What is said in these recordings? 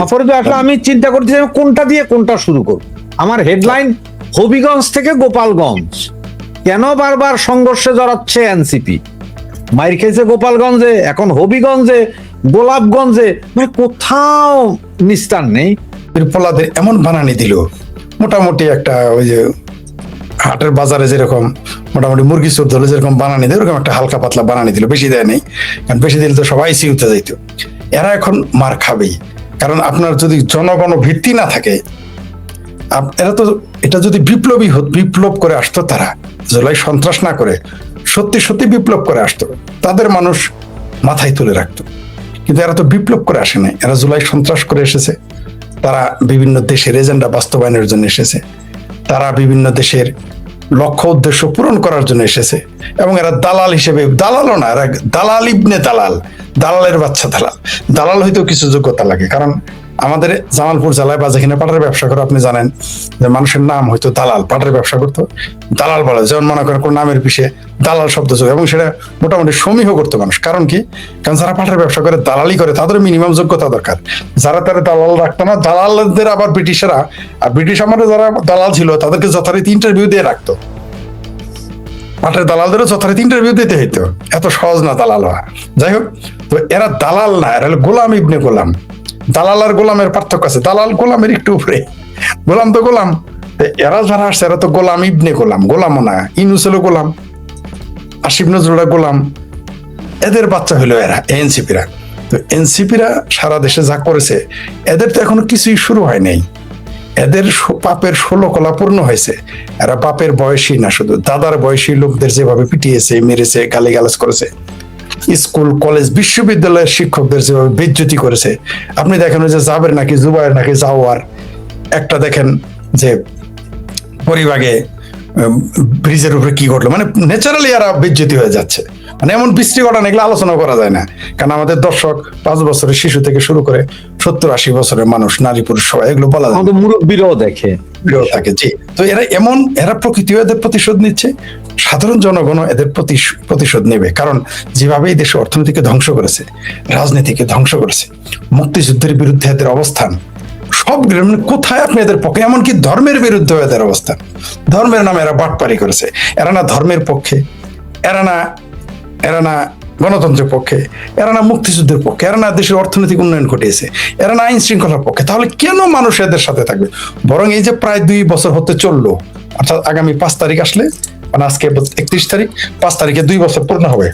তারপরে আসলে আমি চিন্তা করছি আমি কোনটা দিয়ে কোনটা শুরু করব। আমার হেডলাইন হবিগঞ্জ থেকে গোপালগঞ্জ, কেন বারবার সংঘর্ষে জড়াচ্ছে এনসিপি? মাইর খেয়েছে গোপালগঞ্জে, এখন হবিগঞ্জে, গোলাপগঞ্জে, মানে কোথাও নিস্তার নেই। পোলাদের এমন বানানি দিল, মোটামুটি একটা ওই যে হাটের বাজারে যেরকম মোটামুটি মুরগি চোর ধরলে যেরকম বানানি দেয় ওরকম একটা হালকা পাতলা বানানি দিল, বেশি দেয় নেই, কারণ বেশি দিলে তো সবাই সিউতে যাইতো। এরা এখন মার খাবেই, কারণ আপনার যদি জনগণ ভিত্তি না থাকে, এরা তো এটা যদি বিপ্লব করে আসতো, তারা জুলাই সন্ত্রাস না করে সত্যি সত্যি বিপ্লব করে আসতো, তাদের মানুষ মাথায় তুলে রাখতো। কিন্তু এরা তো বিপ্লব করে আসে নাই, এরা জুলাই সন্ত্রাস করে এসেছে। তারা বিভিন্ন দেশের এজেন্ডা বাস্তবায়নের জন্য এসেছে, তারা বিভিন্ন দেশের লক্ষ্য উদ্দেশ্য পূরণ করার জন্য এসেছে, এবং এরা দালাল হিসেবে, দালালও না, এরা দালাল ইবনে দালাল, দালালের বাচ্চা দালাল। দালাল হইতেও কিছু যোগ্যতা লাগে, কারণ আমাদের জামালপুর জেলায় বা যেখানে পাটের ব্যবসা করে, আপনি জানেন যে মানুষের নাম হয়তো দালাল, পাটের ব্যবসা করতো দালাল বলে, যেমন মনে করেন কোন নামের পিছিয়ে দালাল শব্দ যোগ, এবং সেটা মোটামুটি সমীহ করতো মানুষ। কারণ কি? কারণ যারা পাটের ব্যবসা করে, দালালি করে, তাদের মিনিমাম যোগ্যতা দরকার। যারা তারা দালাল রাখতো না, দালালদের আবার ব্রিটিশরা, আর ব্রিটিশ আমাদের যারা দালাল ছিল তাদেরকে যথারীতি ইন্টারভিউ দিয়ে রাখতো। পাটের দালালদেরও যথারীতি ইন্টারভিউ দিতে হইতো, এত সহজ না দালাল হওয়া। যাই হোক, তো এরা দালাল না, এরা হলো গোলাম ইবনে গোলাম। দালাল আর গোলামের পার্থক্য আছে, দালাল গোলামের একটু উপরে, গোলাম তো গোলাম। এরা যারা আসছে এরা তো গোলাম ইবনে গোলাম, গোলামও না। ইউনূস হলো গোলাম, আসিফ নজরুলরা গোলাম, এদের বাচ্চা হলো এরা এনসিপিরা। তো এনসিপিরা সারা দেশে যা করেছে, এদের তো এখনো কিছুই শুরু হয় নাই। এদের পাপের 16 কলা পূর্ণ হয়েছে। এরা বাপের বয়সী না, শুধু দাদার বয়সী লোকদের যেভাবে পিটিয়েছে, মেরেছে, গালিগালাজ করেছে, স্কুল কলেজ বিশ্ববিদ্যালয়ের শিক্ষকদের যেভাবে বেইজ্জতি করেছে। আপনি দেখেন যে জাবের নাকি জুবাইর নাকি জাওয়ার, একটা দেখেন যে পরিবাগে ব্রিজের উপরে কি ঘটলো, মানে ন্যাচারালি এরা বেইজ্জতি হয়ে যাচ্ছে। মানে এমন বিশ্রী ঘটনা, এগুলো আলোচনা করা যায় না, কারণ আমাদের দর্শক 5 বছরের শিশু থেকে শুরু করে 70-80 বছরের মানুষ, নারী পুরুষ সবাই, এগুলো বলা যায় না, মুরব্বীরাও দেখে থাকে। জি, তো এরা এমন, এরা প্রকৃতিও এদের প্রতিশোধ নিচ্ছে, সাধারণ জনগণও এদের প্রতিশোধ নেবে। কারণ যেভাবে এই দেশে অর্থনীতিকে ধ্বংস করেছে, রাজনীতিকে ধ্বংস করেছে, মুক্তিযুদ্ধের বিরুদ্ধে এদের অবস্থান, সব কোথায় আপনি এদের পক্ষে, এমনকি ধর্মের বিরুদ্ধে এদের অবস্থান। ধর্মের নামে এরা বাটপারি করেছে। এরা না ধর্মের পক্ষে, এরা না গণতন্ত্রের পক্ষে, এরা না মুক্তিযুদ্ধের পক্ষে, এরা না দেশের অর্থনৈতিক উন্নয়ন ঘটিয়েছে, এরা না আইন শৃঙ্খলার পক্ষে। তাহলে কেন মানুষ এদের সাথে থাকবে? বরং এই যে প্রায় 2 বছর হতে চললো, অর্থাৎ আগামী 5 তারিখ আসলে, মানে আজকে 31 তারিখ, 5 তারিখে 2 বছর পূর্ণ হবে।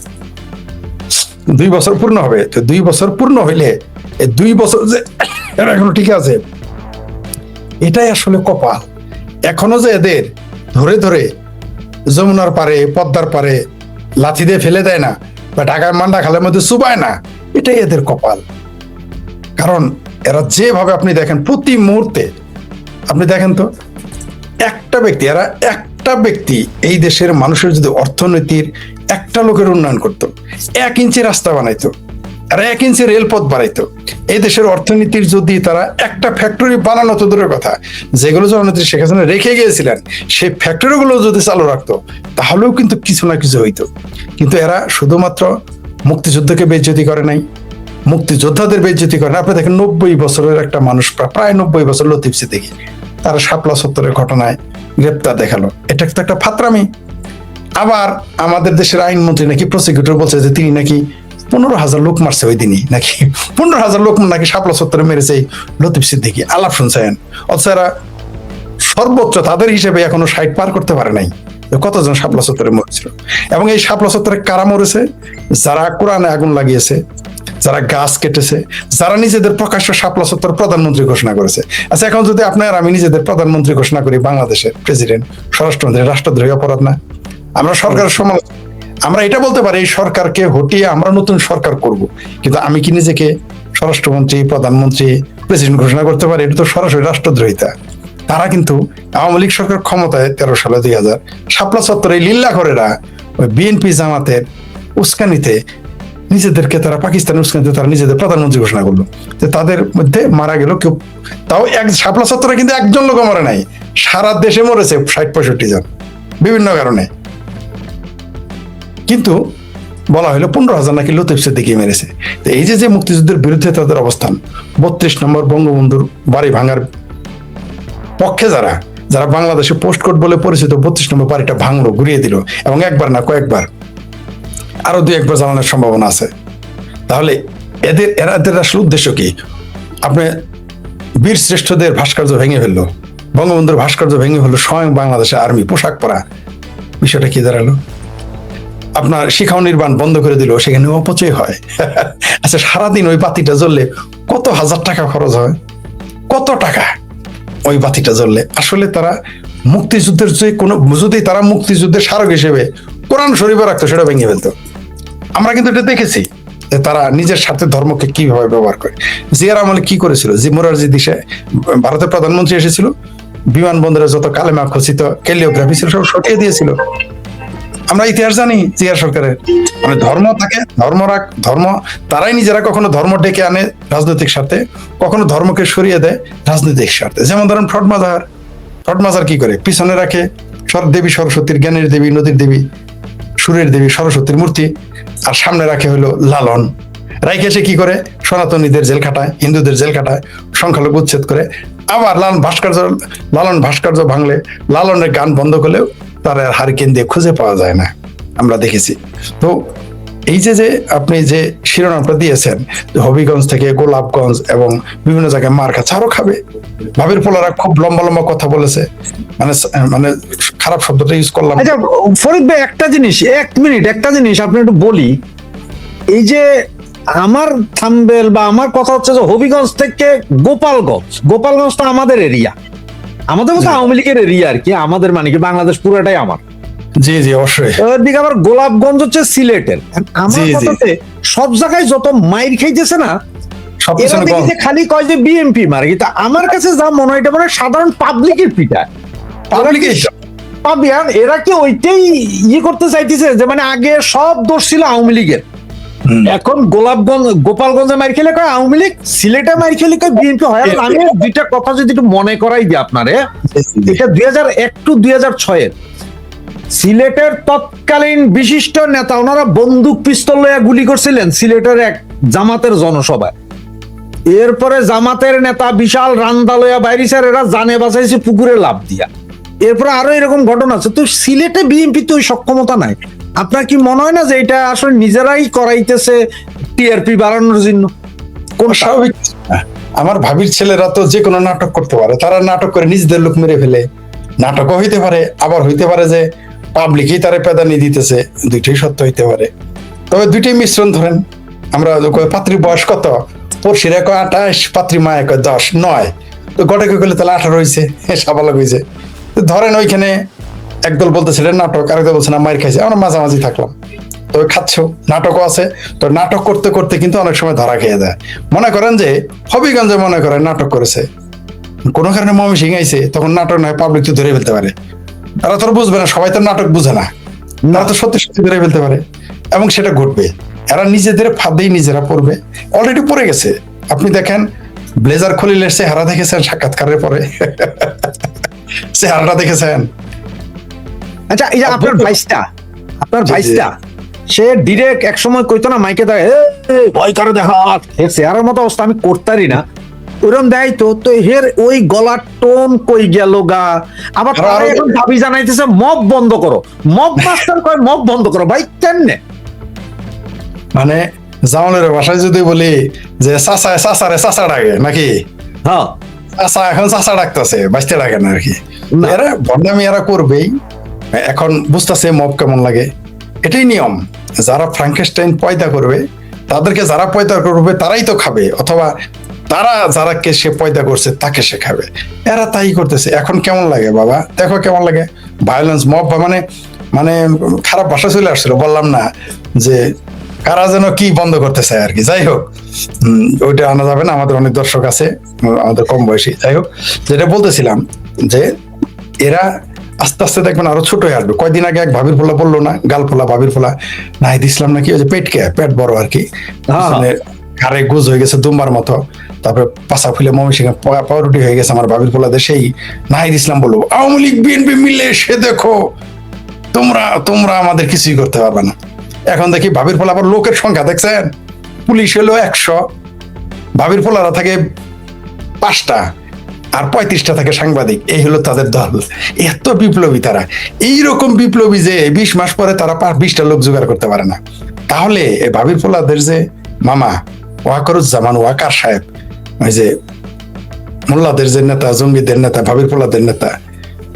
2 বছর পূর্ণ হবে। তো 2 বছর পূর্ণ হইলে এই 2 বছর যে এরা এখনো ঠিক আছে, এটাই আসলে কপাল। এখনো যে এদের ধরে ধরে যমুনার পারে, পদ্মার পারে লাথি দিয়ে ফেলে দেয় না, বা ঢাকার মান্ডা খালের মধ্যে চুবায় না, এটাই এদের কপাল। কারণ এরা যেভাবে, আপনি দেখেন প্রতি মুহূর্তে, আপনি দেখেন তো, একটা ব্যক্তি এই দেশের মানুষের যদি অর্থনীতির একটা লোকের উন্নয়ন করত, 1 ইঞ্চি রাস্তা বানাইতো, আর 1 ইঞ্চি রেলপথ বাড়াইতো, এই দেশের অর্থনীতির যদি তারা একটা ফ্যাক্টরি বানানো তো দূরের কথা, যেগুলো জননেত্রী শেখ হাসিনা রেখে গিয়েছিলেন, সেই ফ্যাক্টরিগুলো যদি চালু রাখতো, তাহলেও কিন্তু কিছু না কিছু হইতো। কিন্তু এরা শুধুমাত্র মুক্তিযুদ্ধকে বেইজ্জতি করে নাই, মুক্তিযোদ্ধাদের বেইজ্জতি করে না। আপনি দেখেন 90 বছরের একটা মানুষ, প্রায় 90 বছর, লতিফ সিদ্দিকী, তারা শাপলা চত্বরের ঘটনায় গ্রেপ্তার দেখালো, এটা তো একটা ফাত্রামি। আবার আমাদের দেশের আইনমন্ত্রী নাকি, প্রসিকিউটর বলছে যে তিনি নাকি 15,000 লোক মারছে ওই দিনই, নাকি 15,000 লোক নাকি শাপলা চত্বরে মেরেছে লতিফ সিদ্দিকী। আলাপ শুনছেন? অথচ এরা সর্বোচ্চ তাদের হিসেবে এখনো 60 পার করতে পারে নাই। কতজন শাপলা চত্বরে মরেছিল? এবং এই শাপলা চত্বরে কারা মরেছে? যারা কোরআনে আগুন লাগিয়েছে, যারা গাছ কেটেছে, যারা নিজেদের প্রকাশ্য শাপলা চত্বর প্রধানমন্ত্রী ঘোষণা করেছে। আচ্ছা, এখন যদি আপনার আমি নিজেদের প্রধানমন্ত্রী ঘোষণা করি, বাংলাদেশের প্রেসিডেন্ট, স্বরাষ্ট্রমন্ত্রী, রাষ্ট্রদ্রোহী অপরাধ না? আমরা সরকারের সমালোচনা, আমরা এটা বলতে পারি এই সরকারকে হটিয়ে আমরা নতুন সরকার করব, কিন্তু আমি কি নিজেকে স্বরাষ্ট্রমন্ত্রী, প্রধানমন্ত্রী, প্রেসিডেন্ট ঘোষণা করতে পারি? এটা তো সরাসরি রাষ্ট্রদ্রোহিতা। তারা কিন্তু আওয়ামী লীগ সরকার ক্ষমতায় 13 সালে 2000 শাপলা চত্বরে লিল্লাখরেরা ওই বিএনপি জামাতের উস্কানিতে নিজেদেরকে, তারা পাকিস্তানের উস্কানিতে তারা নিজেদের প্রধানমন্ত্রী ঘোষণা করলো। যে তাদের মধ্যে মারা গেল কেউ, তাও শাপলা চত্বরে কিন্তু একজন লোক মরে নাই, সারা দেশে মরেছে 60-65 জন বিভিন্ন কারণে। কিন্তু বলা হলো 15,000 নাকি লতিফ সিদ্দিকী মেরেছে। তো এই যে মুক্তিযুদ্ধের বিরুদ্ধে তাদের অবস্থান, 32 নম্বর বঙ্গবন্ধুর বাড়ি ভাঙার পক্ষে যারা যারা বাংলাদেশে পোস্টকোড বলে পরিচিত 32 নম্বর বাড়িটা ভাঙলো, ঘুরিয়ে দিল, এবং একবার না কয়েকবার, আরো 2-1 জ্বালানোর সম্ভাবনা আছে। তাহলে এদের আসলে উদ্দেশ্য কি? আপনি বীর শ্রেষ্ঠদের ভাস্কর্য ভেঙে ফেললো, বঙ্গবন্ধুর ভাস্কর্য ভেঙে ফেললো স্বয়ং বাংলাদেশের আর্মি পোশাক পরা। বিষয়টা কি দাঁড়ালো? আপনার শিখাও নির্মাণ বন্ধ করে দিল, সেখানে অপচয় হয়। আচ্ছা, সারাদিন ওই বাতিটা জ্বললে কত হাজার টাকা খরচ হয়, কত টাকা ওই বাতিটা জ্বললে। আসলে তারা মুক্তিযুদ্ধের যে কোনো, যদি তারা মুক্তিযুদ্ধের স্মারক হিসেবে কোরআন শরীফে রাখতো, সেটা ভেঙে ফেলতো। আমরা কিন্তু এটা দেখেছি যে তারা নিজের স্বার্থে ধর্মকে কিভাবে ব্যবহার করে। জিয়ার আমলে কি করেছিল? জি মোরারজি দেশে ভারতের প্রধানমন্ত্রী এসেছিল, বিমানবন্দরে যত কালেমা খচিত ক্যালিওগ্রাফি ছিল সব সরিয়ে দিয়েছিল। আমরা ইতিহাস জানি জিয়ার সরকারের। মানে ধর্ম তারাই নিজেরা কখনো ধর্ম ডেকে আনে রাজনৈতিক স্বার্থে, কখনো ধর্মকে সরিয়ে দেয় রাজনৈতিক স্বার্থে। যেমন ধরেন ফ্রড মাজার কি করে? পিছনে রাখে দেবী সরস্বতীর, জ্ঞানের দেবী, নদীর দেবী, সুরের দেবী সরস্বতীর মূর্তি, আর সামনে রাখে হলো লালন। রাইখে সে কি করে? সনাতনীদের জেল খাটায়, হিন্দুদের জেল খাটায়, সংখ্যালঘু উচ্ছেদ করে। আবার লালন ভাস্কর্য ভাঙলে, লালনের গান বন্ধ করলেও তার আর হারিকেন দিয়ে খুঁজে পাওয়া যায় না, আমরা দেখেছি। তো এই যে আপনি যে শিরোনামটা দিয়েছেন, হবিগঞ্জ থেকে গোলাপগঞ্জ এবং বিভিন্ন জায়গায় মার খাচ্ছে, আরো খাবে। ভাবির পোলারা খুব লম্বা লম্বা কথা বলেছে, মানে খারাপ শব্দটা ইউজ করলাম। আচ্ছা ফরিদ ভাই, একটা জিনিস, 1 মিনিট, একটা জিনিস আপনি একটু বলি। এই যে আমার থাম্বেল বা আমার কথা হচ্ছে যে হবিগঞ্জ থেকে গোপালগঞ্জটা আমাদের এরিয়া, আমাদের মতো আওয়ামী লীগের এরিয়া আর কি, আমাদের মানে কি বাংলাদেশ পুরোটাই আমার। জি অবশ্যই। ওদিকে আবার গোলাপগঞ্জ হচ্ছে সিলেটের। আমার কথাতে সব জায়গায় যত মাইর খাইতেছে না, এরা দেখি যে খালি কয় যে বিএমপি মারে, কিন্তু আমার কাছে যা মনে হয় এটা মানে সাধারণ পাবলিকের পিটা। এরা কি ওইটাই করতে চাইতেছে যে মানে আগে সব দোষ ছিল আওয়ামী লীগের, এখন গোপালগঞ্জে মাইর খেলে কয় আওয়ামী লীগ, সিলেটে মাইর খেলে কয় বিএনপি হয়। আমি দুইটা কথা যদি একটু মনে করাই দিই আপনারে, এটা 2001 টু 2006 সিলেটের তৎকালীন বিশিষ্ট নেতা, ওনারা বন্দুক পিস্তল লইয়া গুলি করছিলেন সিলেটের এক জামাতের জনসভায়। এরপরে জামাতের নেতা বিশাল রান্দা লইয়া বাইরিসার, এরা জানে বাঁচাইছে পুকুরে লাভ দিয়া। এরপরে আরো এরকম ঘটনা আছে। তো সিলেটে বিএনপি তো ওই সক্ষমতা নাই। আপনার কি মনে হয় না যে এটা আসলে নিজেরাই করাইতেছে টিআরপি বাড়ানোর জন্য? কোন স্বাভাবিক? আমার ভাবির ছেলেরা তো যে কোনো নাটক করতে পারে, তারা নাটক করে নিজেদের লোক মেরে ফেলে। নাটকও হইতে পারে, আবার হইতে পারে যে পাবলিকই তারা পেদানি দিতেছে, দুইটাই সত্য হইতে পারে। তবে দুইটাই মিশ্রণ। ধরেন আমরা পাত্রীর বয়স কত, পড়শিরা কয় 28, পাত্রী মায়ে কয় 10, 9, তো গটকে করলে তাহলে 18 হয়েছে, সাবালক হয়েছে। ধরেন ওইখানে একদল বলতেছে নাটক, আরেকদল বলছে না মায়ের খাইছে, আমরা মাঝামাঝি থাকলাম। তবে খাচ্ছ, নাটকও আছে। তো নাটক করতে করতে কিন্তু অনেক সময় ধরা খেয়ে দেয়। মনে করেন যে হবিগঞ্জে মনে করেন নাটক করেছে, কোনো কারণে ময়মনসিংহ আইছে, তখন নাটক নয়, পাবলিক তো ধরে ফেলতে পারে। তারা তো বুঝবে না, সবাই তো নাটক বুঝে না, তারা তো সত্যি সত্যি ধরে ফেলতে পারে, এবং সেটা ঘটবে। এরা নিজেদের ফাঁদেই নিজেরা পড়বে, অলরেডি পড়ে গেছে। আপনি দেখেন ব্লেজার খলিলের চেহারা দেখেছেন সাক্ষাৎকারের পরে? চেহারাটা দেখেছেন? আচ্ছা, এই যে আপনার ভাইসটা সে ডিরেক্ট এক সময় কইতো না মাইকে দেয় ভয় করে দেখা, চেহারার মতো অবস্থা আমি করতারি না, ওরকম দেয় তো। তো হের ওই গলার টোন কই গেল গা? আবার এখন দাবি জানাইতেছে মব বন্ধ করো, মব মাস্টার কয় মব বন্ধ করো। ভাই কেমনে? মানে জামানের ভাষায় যদি বলি যে চাচা ডাকে নাকি, হ্যাঁ চাচা এখন চাচা ডাকতেছে, বাঁচতে ডাকে না আর কি। এরা বদনামি এরা করবেই। এখন বুঝতেছে মব কেমন লাগে, এটাই নিয়ম। যারা ফ্রাঙ্কেনস্টাইন পয়দা করবে, তাদেরকে যারা পয়দা করবে তারাই তো খাবে, অথবা তারা যারাকে সে পয়দা করছে তাকে সে খাবে। এরা তাই করতেছে। এখন কেমন লাগে বাবা, দেখো কেমন লাগে ভায়োলেন্স, মব। মানে খারাপ ভাষা চলে আসছিল, বললাম না যে কারা যেন কি বন্ধ করতে চায় আর কি। যাই হোক, ওইটা আনা যাবে না, আমাদের অনেক দর্শক আছে, আমাদের কম বয়সী। যাই হোক, যেটা বলতেছিলাম যে এরা আস্তে আস্তে দেখবেন আরো ছোট হয়ে আসবে। কয়দিন আগে এক ভাবির ফোলা বললো না, গাল ফোলা ভাবির ফোলা নাহিদ ইসলাম নাকি, ওই যে পেট বড় আর কি, ঘাড়ে গুজ হয়ে গেছে দুম্বার মতো, তারপরে পাশা ফুলে ময়মনসিংহে পাউরুটি হয়ে গেছে আমার ভাবির ফোলা। সেই নাহিদ ইসলাম বললো আওয়ামী লীগ বিএনপি মিলে সে দেখো তোমরা আমাদের কিছুই করতে পারবে না। এখন দেখি ভাবির পোলা আবার লোকের সংখ্যা দেখছেন, পুলিশ হলো 100, ভাবির পোলারা থাকে 5টা, আর 35টা থাকে সাংবাদিক। এই হলো তাদের দল। এত বিপ্লবী তারা। এইরকম বিপ্লবী যে 20 মাস পরে তারা 20টা লোক জোগাড় করতে পারে না। তাহলে এই ভাবির পোলাদের যে মামা ওয়াকারুজ্জামান ওয়াকার সাহেব, ওই যে মোল্লাদের যে নেতা, জঙ্গিদের নেতা, ভাবির পোলাদের নেতা,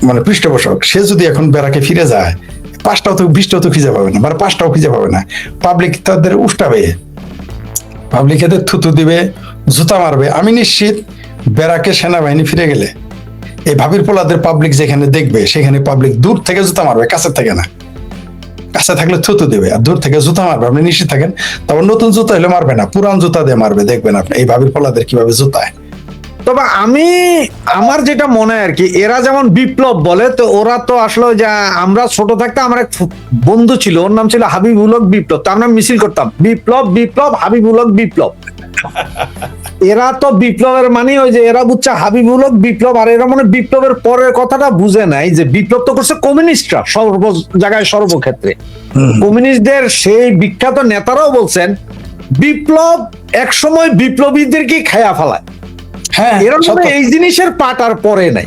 মানে পৃষ্ঠপোষক, সে যদি এখন বেড়াকে ফিরে যায়, 5টাও তো 20টাও তো খুঁজে পাবে না, মানে 5টাও খুঁজে পাবে না। পাবলিক তাদের উষ্টাবে, পাবলিক এদের থুতু দিবে, জুতা মারবে। আমি নিশ্চিত বেড়াকে সেনাবাহিনী ফিরে গেলে এই ভাবির পোলাদের পাবলিক যেখানে দেখবে সেখানে পাবলিক দূর থেকে জুতা মারবে, কাছে থেকে না। কাছে থাকলে থুতু দেবে আর দূর থেকে জুতা মারবে, আপনি নিশ্চিত থাকেন। তারপর নতুন জুতা হলে মারবে না, পুরান জুতা দিয়ে মারবে। দেখবেন আপনি এই ভাবির পোলাদের কিভাবে জুতায়। তবে আমার যেটা মনে হয় আর কি, এরা যেমন বিপ্লব বলে, তো ওরা তো আসলে যে আমরা ছোট থাকতে আমার এক বন্ধু ছিল, ওর নাম ছিল হাবিবুল হক বিপ্লব, তো আমরা মিছিল করতাম বিপ্লব বিপ্লব হাবিবুল হক বিপ্লব। এরা তো বিপ্লবের মানে ওই যে এরা বুঝছে হাবিবুল হক বিপ্লব, আর এরা মানে বিপ্লবের পরের কথাটা বুঝে নাই যে বিপ্লব তো করছে কমিউনিস্টরা সর্ব জায়গায় সর্বক্ষেত্রে। কমিউনিস্টদের সেই বিখ্যাত নেতারাও বলছেন বিপ্লব একসময় বিপ্লবীদেরকে খায়া ফেলায়। হ্যাঁ, এরা সত্য। এই জিনিসের পাট আর পরে নাই,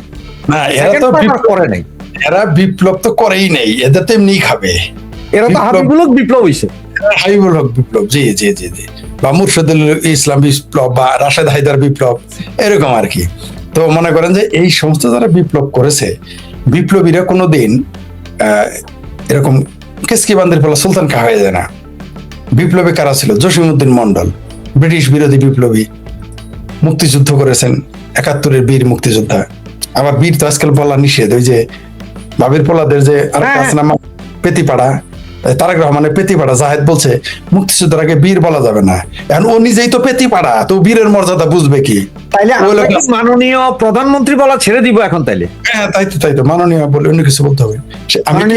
না, এরা তো পরে নাই, এরা বিপ্লব তো করেই নেই, এদের তো এমনি খাবে। এরা তো হাবিবুল হক বিপ্লব হইছে। হাবিবুল হক বিপ্লব, জি জি জি জি, বা মুর্শিদুল ইসলাম বিপ্লব, বা রাশেদ হায়দার বিপ্লব, এরকম আর কি। তো মনে করেন যে এই সমস্ত যারা বিপ্লব করেছে, বিপ্লবীরা কোনোদিন এরকম কেসকি বান্দির ফলে সুলতান খা হয়ে যায় না। বিপ্লবী কারা ছিল? জসিমউদ্দিন মন্ডল, ব্রিটিশ বিরোধী বিপ্লবী, মুক্তিযুদ্ধ করেছেন, 71-এর বীর মুক্তিযোদ্ধা। আবার বীর তো আজকাল বলা নিষেধ। ওই যে ভাবির পোলাদের যে আরেকটা আছে না, পেতিপাড়া, তারেক রহমানের পেতিপাড়া, জাহেদ বলছে মুক্তিযুদ্ধের আগে বীর বলা যাবে না। এখন ও নিজেই তো পেতিপাড়া, তো বীরের মর্যাদা বুঝবে কি? তাইলে আমরা কি মাননীয় প্রধানমন্ত্রী বলা ছেড়ে দিব এখন তাইলে? হ্যাঁ, তাই তো মাননীয় বলে অন্য কিছু বলতে হবে। আমি কি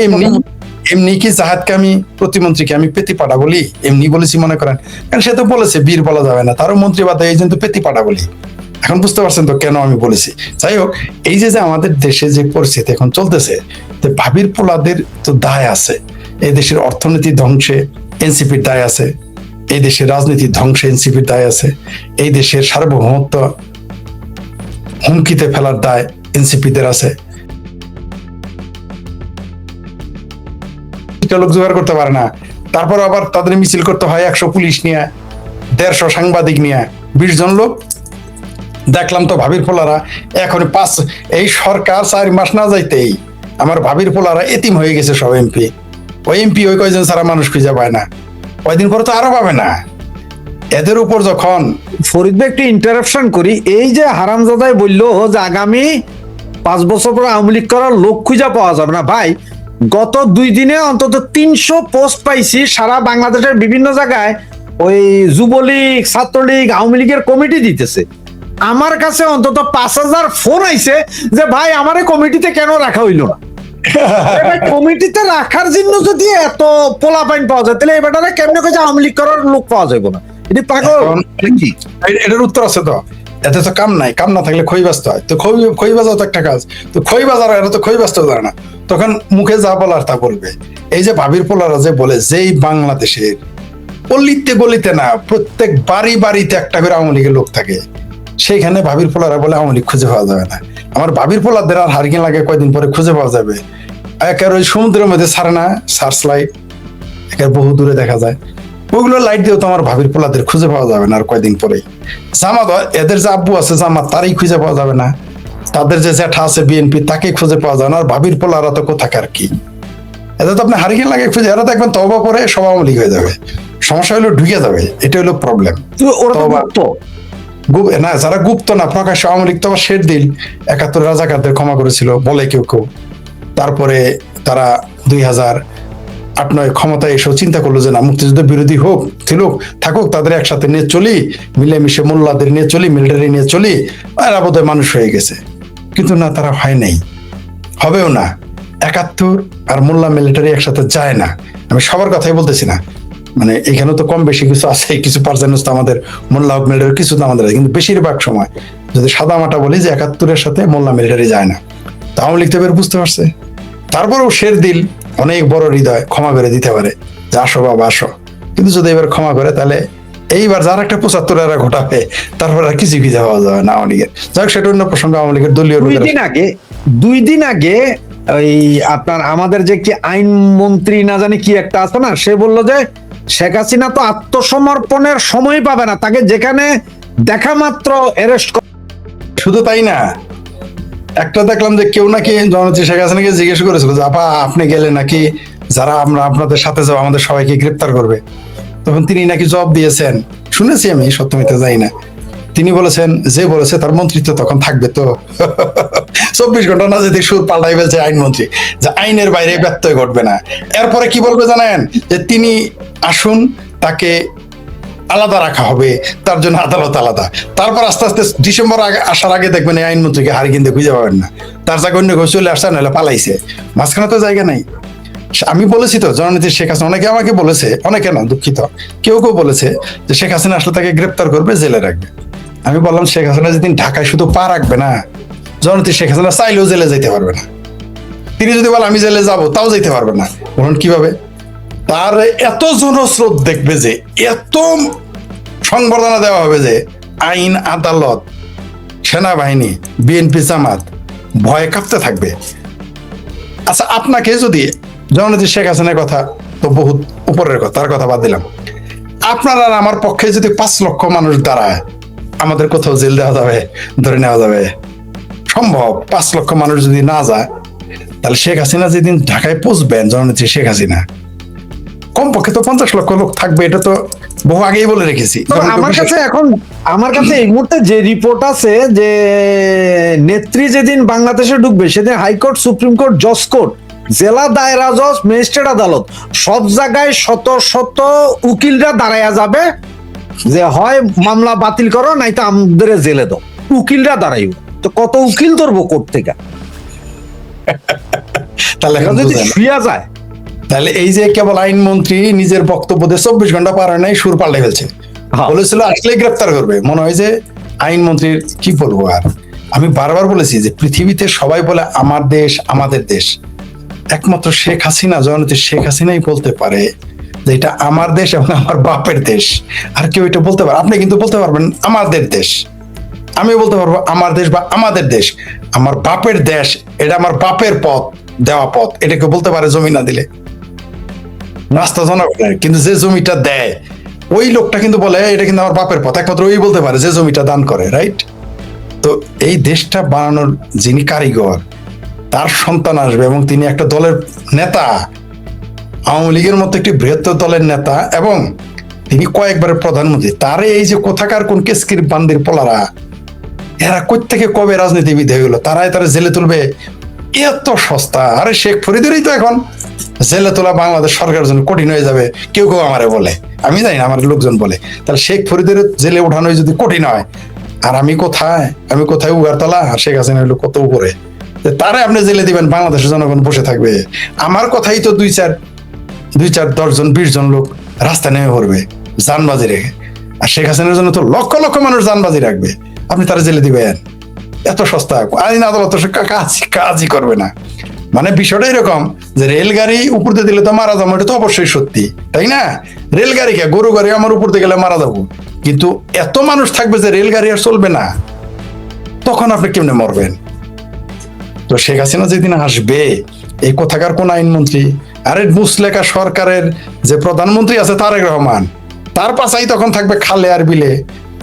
এমনি কি জাহেদকে আমি, প্রতিমন্ত্রীকে আমি পেতিপাড়া বলি? এমনি বলেছি মনে করেন? কারণ সে তো বলেছে বীর বলা যাবে না, তারও মন্ত্রী বাদ এই জন্য পেতিপাড়া বলি। এখন বুঝতে পারছেন তো কেন আমি বলেছি। যাই হোক, এই যে আমাদের দেশে যে পরিস্থিতি এখন চলতেছে, ভাবির পোলাদের তো দায় আছে। এই দেশের অর্থনীতি ধ্বংসে এনসিপির দায় আছে, এই দেশের রাজনীতি ধ্বংসে এনসিপির দায় আছে, এই দেশের সার্বভৌমত্ব হুমকিতে ফেলার দায় এনসিপিদের আছে। লোক জোগাড় করতে পারে না, তারপর আবার তাদের মিছিল করতে হয় 100 পুলিশ নিয়ে, 150 সাংবাদিক নিয়ে, 20 জন লোক। দেখলাম তো ভাবির পোলারা এখন এই সরকার 4 মাস না যাইতেই আমার ভাবির পোলারা এতিম হয়ে গেছে সব এমপি। ওই এমপি ওই কয়জন সারা মানুষ খুঁজে পায় না, কয়দিন পরে তো আরো পাবে না। এদের উপর যখন ফরিদ ভাই একটু ইন্টারাপশন করি, এই যে হারামজাদাই বললো যে আগামী 5 বছর পরে আওয়ামী লীগ করার লোক খুঁজে পাওয়া যাবে না, ভাই গত 2 দিনে অন্তত 300 পোস্ট পাইছি সারা বাংলাদেশের বিভিন্ন জায়গায়। ওই যুবলীগ, ছাত্রলীগ, আওয়ামী লীগের কমিটি দিতেছে। আমার কাছে অন্তত 5000 ফোন আইছে যে ভাই আমারে কমিটিতে কেন রাখা হইলো না। কমিটিতে রাখার জন্য যদি এত পোলাপাইন পাওয়া যায়, তাহলে এবারে কেমনে কাছে আওয়ামী লীগ করার লোক পাওয়া যাবে না? এটি পাগল কি? এটার উত্তর আছে তো, এতে তো কাম নাই, কাম না থাকলে খই বাজতে হয়। তো খই বাজাও তো একটা কাজ, তো খই বাজার এরা তো খই বাজতে পারে না, তখন মুখে যা বলার তা বলবে। এই যে ভাবির পোলারা যে বলে, যেই বাংলাদেশের অলিতে গলিতে না, প্রত্যেক বাড়িতে একটা করে আওয়ামী লীগের লোক থাকে, সেইখানে ভাবির পোলারা বলে আওয়ামী লীগ খুঁজে পাওয়া যাবে না। আমার ভাবির পোলাদের আর হারিকেন লাগে কয়দিন পরে খুঁজে পাওয়া যাবে। একের ওই সমুদ্রের মধ্যে ছাড়ে না সার্চ লাইট, একের বহু দূরে দেখা যায়, ওইগুলো লাইট দিয়েও তো আমার ভাবির পোলাদের খুঁজে পাওয়া যাবে না আর কয়দিন পরেই। জামাত, এদের যে আব্বু আছে জামাত, তারই খুঁজে পাওয়া যাবে না। তাদের যে জ্যাঠা আছে বিএনপি, তাকে খুঁজে পাওয়া যাবে না। আর ভাবির পোলারা তো কোথাকার কি, এদের তো আপনি হারিকেন লাগে খুঁজে, এরা দেখবেন তওবা করে সব আওয়ামী লীগ হয়ে যাবে। সমস্যা হলো ঢুকে যাবে, এটা হলো প্রবলেম। না, যারা গুপ্ত না, প্রকাশ্য আওয়ামী লীগ তো আবার শের দিল 71 রাজাকারদের ক্ষমা করেছিল বলে কেউ কেউ। তারপরে তারা 2008-9 ক্ষমতায় এসেও চিন্তা করলো যে না, মুক্তিযুদ্ধ বিরোধী হোক থাকুক, তাদের একসাথে নিয়ে চলি, মিলেমিশে মোল্লাদের নিয়ে চলি, মিলিটারি নিয়ে চলি, এরা বোধহয় মানুষ হয়ে গেছে। কিন্তু না, তারা হয় নাই, হবেও না। 71 আর মোল্লা মিলিটারি একসাথে যায় না। আমি সবার কথাই বলতেছি না, মানে এখানে তো কম বেশি কিছু আছে, কিছু পার্সেন্টেজ তো আমাদের মোল্লা মিলিটারি, কিছু তো আমাদের, কিন্তু বেশিরভাগ সময় যদি সাদা মাটা বলি যে 71-এর সাথে মোল্লা মিলিটারি যায় না। তো আওয়ামী লীগ তো বুঝতে পারছে, তারপরেও শের দিল অনেক বড় হৃদয়, ক্ষমা করে দিতে পারে। যে আসো বাবা আসো, কিন্তু যদি এবার ক্ষমা করে তাহলে এইবার যার একটা 75 ঘটাবে, তারপর আর কিছু ভিজা পাওয়া যাবে না আওয়ামী লীগের। যাই হোক, সেটা অন্য প্রসঙ্গ। আওয়ামী লীগের দলীয় লোকেরা 2 দিন আগে ওই আপনার আমাদের যে কি আইন মন্ত্রী না জানি কি একটা আছে না, সে বলল যে শেখ হাসিনা তো আত্মসমর্পণের সময় পাবে না, তাকে যেখানে দেখা মাত্র অ্যারেস্ট। শুধু তাই না, একটা দেখলাম যে কেউ নাকি জননেত্রী শেখ হাসিনাকে জিজ্ঞেস করেছিল যে আপা আপনি গেলে নাকি যারা আমরা আপনাদের সাথে যাবো আমাদের সবাইকে গ্রেপ্তার করবে। তখন তিনি নাকি জবাব দিয়েছেন, শুনেছি আমি, সত্য মিথ্যা যাই না, তিনি বলেছেন যে বলেছে তার মন্ত্রিত্ব তখন থাকবে তো। 24 ঘন্টা না যদি সুর পাল্টাই ফেলছে আইনমন্ত্রী, যে আইনের বাইরে ব্যত্যয় ঘটবে না। এরপরে কি বলবে জানেন, যে তিনি আসুন, তাকে আলাদা রাখা হবে, তার জন্য আদালত আলাদা। তারপর আস্তে আস্তে ডিসেম্বর আসার আগে দেখবেন এই আইনমন্ত্রীকে হারি কিনতে খুঁজে পাবেন না, তার জায়গায় অন্য কেউ চলে আসছে, নাহলে পালাইছে। মাঝখানে তো জায়গা নাই। আমি বলেছি তো জননেত্রী শেখ হাসিনা, অনেকে আমাকে বলেছে, অনেকে না দুঃখিত, কেউ কেউ বলেছে যে শেখ হাসিনা আসলে তাকে গ্রেপ্তার করবে, জেলে রাখবে। আমি বললাম শেখ হাসিনা যেদিন ঢাকায় শুধু পা রাখবে না, জননেত্রী শেখ হাসিনা চাইলেও জেলে যেতে পারবে না। তিনি যদি বলে আমি জেলে যাব, তাও যেতে পারবে না। বলুন কিভাবে? তার এত জনস্রোত দেখবে, যে এত সংবর্ধনা দেওয়া হবে যে আইন, আদালত, সেনাবাহিনী, বিএনপি, জামাত ভয়ে কাঁপতে থাকবে। আচ্ছা, আপনাকে যদি জননেত্রী শেখ হাসিনার কথা তো বহুত উপরের কথা, তার কথা বাদ দিলাম, আপনার আর আমার পক্ষে যদি 5 লক্ষ মানুষ দাঁড়ায়, আমাদের কোথাও জেল দেওয়া যাবে, ধরে নেওয়া যাবে? সম্ভব? 5 লক্ষ মানুষ যদি না যায়, তাহলে শেখ হাসিনা যেদিন ঢাকায় পৌঁছবেন, জননেত্রী শেখ হাসিনা, কমপক্ষে তো 50 লক্ষ লোক থাকবে। এটা তো বহু আগেই বলে রেখেছি। আমার কাছে এই মুহূর্তে যে রিপোর্ট আছে, যে নেত্রী যেদিন বাংলাদেশে ঢুকবে সেদিন হাইকোর্ট, সুপ্রিম কোর্ট, জজ কোর্ট, জেলা দায়রা জজ, ম্যাজিস্ট্রেট আদালত সব জায়গায় শত শত উকিলরা দাঁড়ায়া যাবে, যে হয় মামলা বাতিল করো, নাই তো আমাদের জেলে দাও। উকিলরা দাঁড়াইব, তো কত উকিল ধরবো কোর্ট থেকে? তাহলে যদি শুয়া যায়, তাহলে এই যে কেবল আইনমন্ত্রী নিজের বক্তব্য দিয়ে 24 ঘন্টা পার হয় নাই, সুর পাল্টে ফেলছে। বলেছিল আসলে গ্রেপ্তার করবে, মনে হয় যে আইনমন্ত্রীর কি বলবো। আর আমি বারবার বলেছি যে পৃথিবীতে সবাই বলে আমার দেশ, আমাদের দেশ, একমাত্র শেখ হাসিনা, জননেত্রী শেখ হাসিনাই বলতে পারে যে এটা আমার দেশ এবং আমার বাপের দেশ। আর কেউ এটা বলতে পারে? আপনি কিন্তু বলতে পারবেন আমাদের দেশ, আমি বলতে পারবো আমার দেশ বা আমাদের দেশ। আমার বাপের দেশ, এটা আমার বাপের পথ, দেওয়া পথ, এটা কেউ বলতে পারে জমি না দিলে? রাস্তা জনগণের, কিন্তু যে জমিটা দেয় ওই লোকটা কিন্তু বলে এটা কিন্তু আমার বাপের পথ, একমাত্র ওই বলতে পারে যে জমিটা দান করে, রাইট? তো এই দেশটা বানানোর যিনি কারিগর, তার সন্তান আসবে এবং তিনি একটা দলের নেতা, আওয়ামী লীগের মতো একটি বৃহত্তর দলের নেতা, এবং তিনি কয়েকবারের প্রধানমন্ত্রী। তারে এই যে কোথাকার কোন কেসকির বান্দির পোলারা, এরা কোত্থেকে কবে রাজনীতিবিদ হয়ে গেল, তারাই তারা জেলে তুলবে? এত সস্তা। আরে শেখ ফরিদেরই তো এখন জেলে তোলা বাংলাদেশ সরকারের জন্য কঠিন হয়ে যাবে, কেউ কেউ আমারে বলে, আমি জানি না, আমার লোকজন বলে। তাহলে শেখ ফরিদের জেলে উঠানো যদি কঠিন হয়, আর আমি কোথায় উগারতলা, আর শেখ হাসিনা হইলো কত উপরে, তারে আপনি জেলে দিবেন, বাংলাদেশের জনগণ বসে থাকবে? আমার কথাই তো 2-4, 10 জন 20 জন লোক রাস্তা নেমে পড়বে জানবাজি রেখে। আর শেখ হাসিনার জন্য তো লক্ষ লক্ষ মানুষ জানবাজি রাখবে, আপনি তারা জেলে দিবেন? এত সস্তা? আইন আদালত কাজই করবে না। মানে বিষয়টা এরকম যে রেলগাড়ি উপর দিয়ে দিলে তো মারা যাবো, এটা তো অবশ্যই সত্যি, তাই না? রেলগাড়ি কে, গরু গাড়ি আমার উপর দিয়ে গেলে মারা যাবো, কিন্তু এত মানুষ থাকবে যে রেলগাড়ি আর চলবে না, তখন আপনি কেমনে মরবেন? তো শেখ হাসিনা যেদিন আসবে, এই কোথাকার কোন আইনমন্ত্রী, আরে মুসলেকা সরকারের যে প্রধানমন্ত্রী আছে তারেক রহমান, তার পাশাই তখন থাকবে খালে আর বিলে।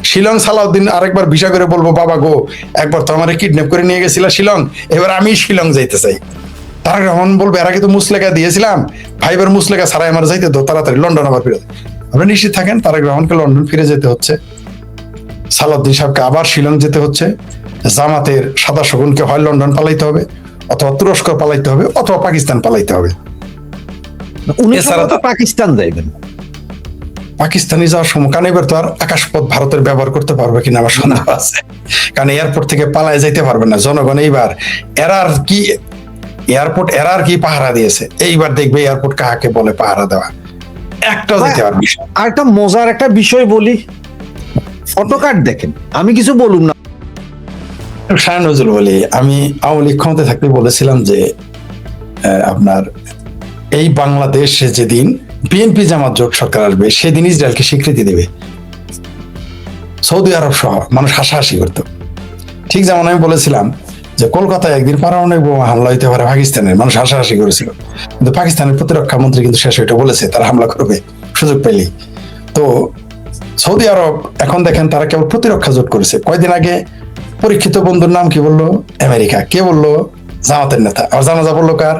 শিলং সালাউদ্দিন আরেকবার ভিসা করে বলবো, বাবা গো, একবার তো আমার কিডন্যাপ করে নিয়ে গেছিল শিলং, এবার আমি শিলং যাইতে চাই। তারেক রহমান বলবে এর আগে তো মুসলেকা দিয়েছিলাম, ভাইবার মুসলেকা ছাড়াই আমার যাইতে তো তাড়াতাড়ি লন্ডন আবার ফিরে। আপনি নিশ্চিত থাকেন তারেক রহমানকে লন্ডন ফিরে যেতে হচ্ছে, সালাউদ্দিন সাহেবকে আবার শিলং যেতে হচ্ছে, জামাতের সাদা শগুনকে হয় লন্ডন পালাইতে হবে, অথবা তুরস্ক পালাইতে হবে, অথবা পাকিস্তান পালাইতে হবে। এছাড়া তো পাকিস্তান যাইবেন। পাকিস্তানি যাওয়ার সময়, কারণ এবার তো আর আকাশপথ ভারতের ব্যবহার করতে পারবে কিনা আমার সন্দেহ আছে, কারণ এয়ারপোর্ট থেকে পালায় যাইতে পারবে না জনগণ। এইবার এরার কি পাহারা দিয়েছে, এইবার দেখবে এয়ারপোর্ট কাহাকে বলে পাহারা দেওয়া, একটা যেতে পারবে। আর একটা মজার একটা বিষয় বলি, ফটোকার্ড দেখেন, আমি কিছু বলুন না, শাহ নজরুল বলি, আমি আওয়ামী লীগ ক্ষমতায় থাকতে বলেছিলাম যে আপনার এই বাংলাদেশে যেদিন বিএনপি জামাত জোট সরকার আসবে, সেদিন ইসরায়েলকে স্বীকৃতি দেবে। সৌদি আরব সহ মানুষ হাসাহাসি করতো। ঠিক যেমন আমি বলেছিলাম যে কলকাতায় একদিন পারমাণবিক বোমা হামলা হইতে পারে পাকিস্তানের, মানুষ হাসাহাসি করেছিল, কিন্তু পাকিস্তানের প্রতিরক্ষা মন্ত্রী কিন্তু শেষ ওইটা বলেছে তারা হামলা করবে সুযোগ পেলেই। তো সৌদি আরব এখন দেখেন তারা কেবল প্রতিরক্ষা জোট করেছে। কয়দিন আগে পরীক্ষিত বন্ধুর নাম কি বললো? আমেরিকা। কে বললো? জামাতের নেতা। আর জানাজা বললো কার?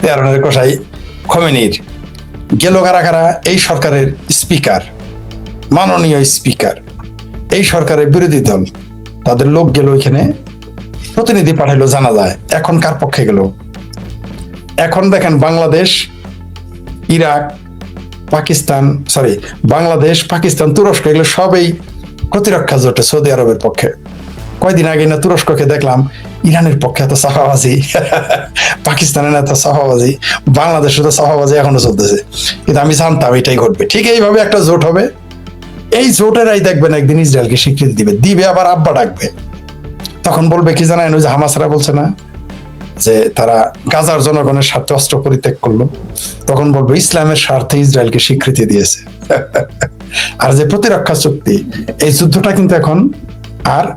তেহরানের কসাই খোমেনির। গেল কারা কারা? এই সরকারের স্পিকার, মাননীয় স্পিকার, এই সরকারের বিরোধী দল, তাদের লোক গেল ওইখানে, প্রতিনিধি পাঠাইলো জানা যায়। এখন কার পক্ষে গেল? এখন দেখেন বাংলাদেশ, ইরাক, পাকিস্তান, বাংলাদেশ, পাকিস্তান, তুরস্ক, এগুলো সবই প্রতিরক্ষা জোটে সৌদি আরবের পক্ষে। কয়দিন আগে না তুরস্ককে দেখলাম ইরানের পক্ষে এত সাফাবাজি, পাকিস্তানের এত সাফাবাজি, বাংলাদেশে তো সাফাবাজি এখনো চলতেছে। কিন্তু আমি জানতাম এটাই ঘটবে। ঠিক এইভাবে একটা জোট হবে, এই জোটেরাই দেখবেন একদিন ইসরায়েলকে স্বীকৃতি দিবে আবার আব্বা ডাকবে। তখন বলবে কি জানেন, ওই যে হামাসরা বলছে না যে তারা গাজার জনগণের স্বার্থে অস্ত্র পরিত্যাগ করলো, তখন বলবো ইসলামের স্বার্থে ইসরায়েলকে স্বীকৃতি দিয়েছে। আর যে প্রতিরক্ষা চুক্তি, এই যুদ্ধটা কিন্তু এখন আর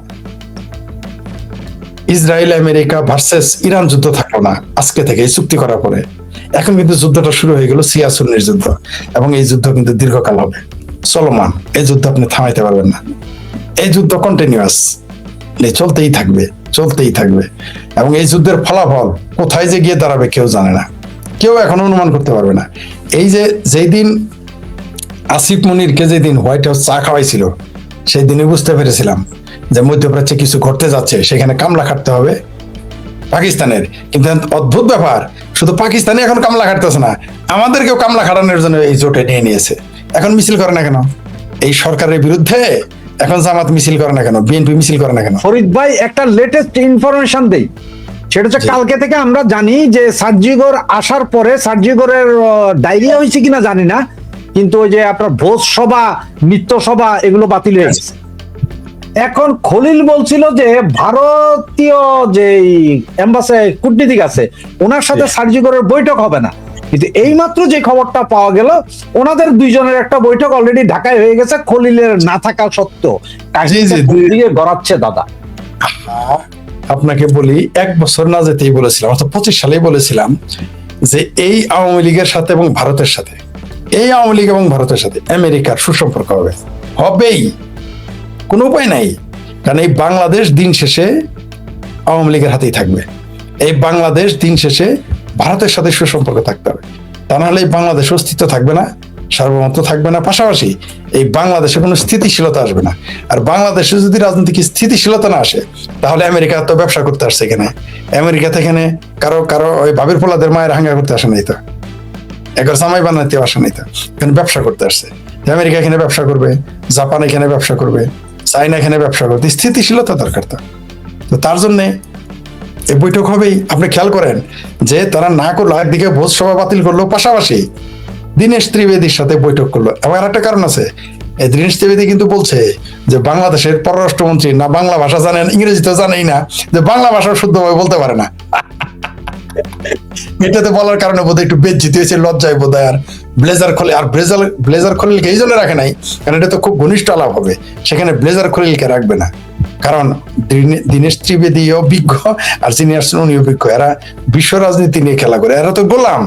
ইসরায়েল আমেরিকা ভার্সেস ইরান যুদ্ধ থাকলো না আজকে থেকে, এই চুক্তি করার পরে। এখন কিন্তু যুদ্ধটা শুরু হয়ে গেল শিয়া সুন্নির যুদ্ধ, এবং এই যুদ্ধ কিন্তু দীর্ঘকাল হবে, চলমান। এই যুদ্ধ আপনি থামাইতে পারবেন না। এই যুদ্ধ কন্টিনিউয়াস, চলতেই থাকবে, চলতেই থাকবে। এবং এই যুদ্ধের ফলাফল কোথায় যে গিয়ে দাঁড়াবে কেউ জানে না, কেউ এখন অনুমান করতে পারবে না। এই যে যেই দিন আসিফ মনিরকে যেদিন হোয়াইট হাউস চা খাওয়াইছিল, সেই দিনই বুঝতে পেরেছিলাম যে মধ্যপ্রাচ্যে কিছু ঘটতে যাচ্ছে, সেখানে কামলা খাটতে হবে পাকিস্তানের। কিন্তু অদ্ভুত ব্যাপার, শুধু পাকিস্তানি এখন কামলা খাটতেছে না, আমাদেরকেও কামলা খাটানোর জন্য এই জোটে নিয়ে নিয়েছে। এখন মিছিল করে না কেন এই সরকারের বিরুদ্ধে? এখন জামাত মিছিল করে না কেন? বিএনপি মিছিল করে না কেন? ফরিদ ভাই, একটা লেটেস্ট ইনফরমেশন দেই, সেটা হচ্ছে কালকে থেকে আমরা জানি যে সার্জিগর আসার পরে, সার্জিগরের ডায়রিয়া হয়েছে কিনা জানি না, কিন্তু ওই যে আপনার ভোজ সভা, নিত্য সভা, এগুলো বাতিল হয়ে গেছে। এখন খলিল বলছিল যে ভারতীয় যে এম্বাসি কূটনীতিক আছে ওনার সাথে সার্জিগরের বৈঠক হবে না, কিন্তু এইমাত্র যে খবরটা পাওয়া গেল, ওনাদের দুইজনের একটা বৈঠক অলরেডি ঢাকায় হয়ে গেছে, খলিলের না থাকা সত্ত্বেও। দিয়ে গড়াচ্ছে দাদা। আপনাকে বলি, 1 বছর না যেতেই বলেছিলাম, অর্থাৎ 25 সালেই বলেছিলাম যে এই আওয়ামী লীগের সাথে এবং ভারতের সাথে, এই আওয়ামী লীগ এবং ভারতের সাথে আমেরিকার সুসম্পর্ক হবে, হবেই, কোনো উপায় নাই। কারণ এই বাংলাদেশ দিন শেষে আওয়ামী লীগের হাতেই থাকবে, এই বাংলাদেশ দিন শেষে ভারতের সাথে সুসম্পর্ক থাকতে হবে। তা নাহলে এই বাংলাদেশ অস্তিত্ব থাকবে না, সার্বভৌমত্ব থাকবে না, পাশাপাশি এই বাংলাদেশে কোনো স্থিতিশীলতা আসবে না। আর বাংলাদেশে যদি রাজনৈতিক স্থিতিশীলতা না আসে, তাহলে আমেরিকা তো ব্যবসা করতে আসছে এখানে, আমেরিকা থেকে কারো ওই ভাবির পোলাদের মায়ের হাঙ্গা করতে আসে নাই তো, একবার জামাই বানাতে আসে নাই তো, এখানে ব্যবসা করতে আসছে। আমেরিকা এখানে ব্যবসা করবে, জাপান এখানে ব্যবসা করবে, চাইনা এখানে ব্যবসা করবে, স্থিতিশীলতা দরকার। তো তার জন্য এই বৈঠক হবেই। আপনি খেয়াল করেন যে তারা না করলো, একদিকে ভোজ সভা বাতিল করলো, পাশাপাশি দীনেশ ত্রিবেদীর সাথে বৈঠক করলো। এবং আর একটা কারণ আছে, এই দীনেশ ত্রিবেদী কিন্তু বলছে যে বাংলাদেশের পররাষ্ট্রমন্ত্রী না বাংলা ভাষা জানেন, ইংরেজি তো জানেই না, যে বাংলা ভাষা শুদ্ধভাবে বলতে পারে না। এটাতে বলার কারণে বোধহয় একটু বেজ্জিত হয়েছে, লজ্জায় বোধ হয়। আর ব্লেজার খলিলকে এই জন্য রাখে নাই, কারণ এটা তো খুব ঘনিষ্ঠ আলাপ হবে, সেখানে ব্লেজার খলিলকে রাখবে না। কারণ দীনেশ ত্রিবেদীও বিজ্ঞ, আর যিনি আসছেন উনিও বিজ্ঞ, এরা বিশ্ব রাজনীতি নিয়ে খেলা করে, এরা তো গোলাম।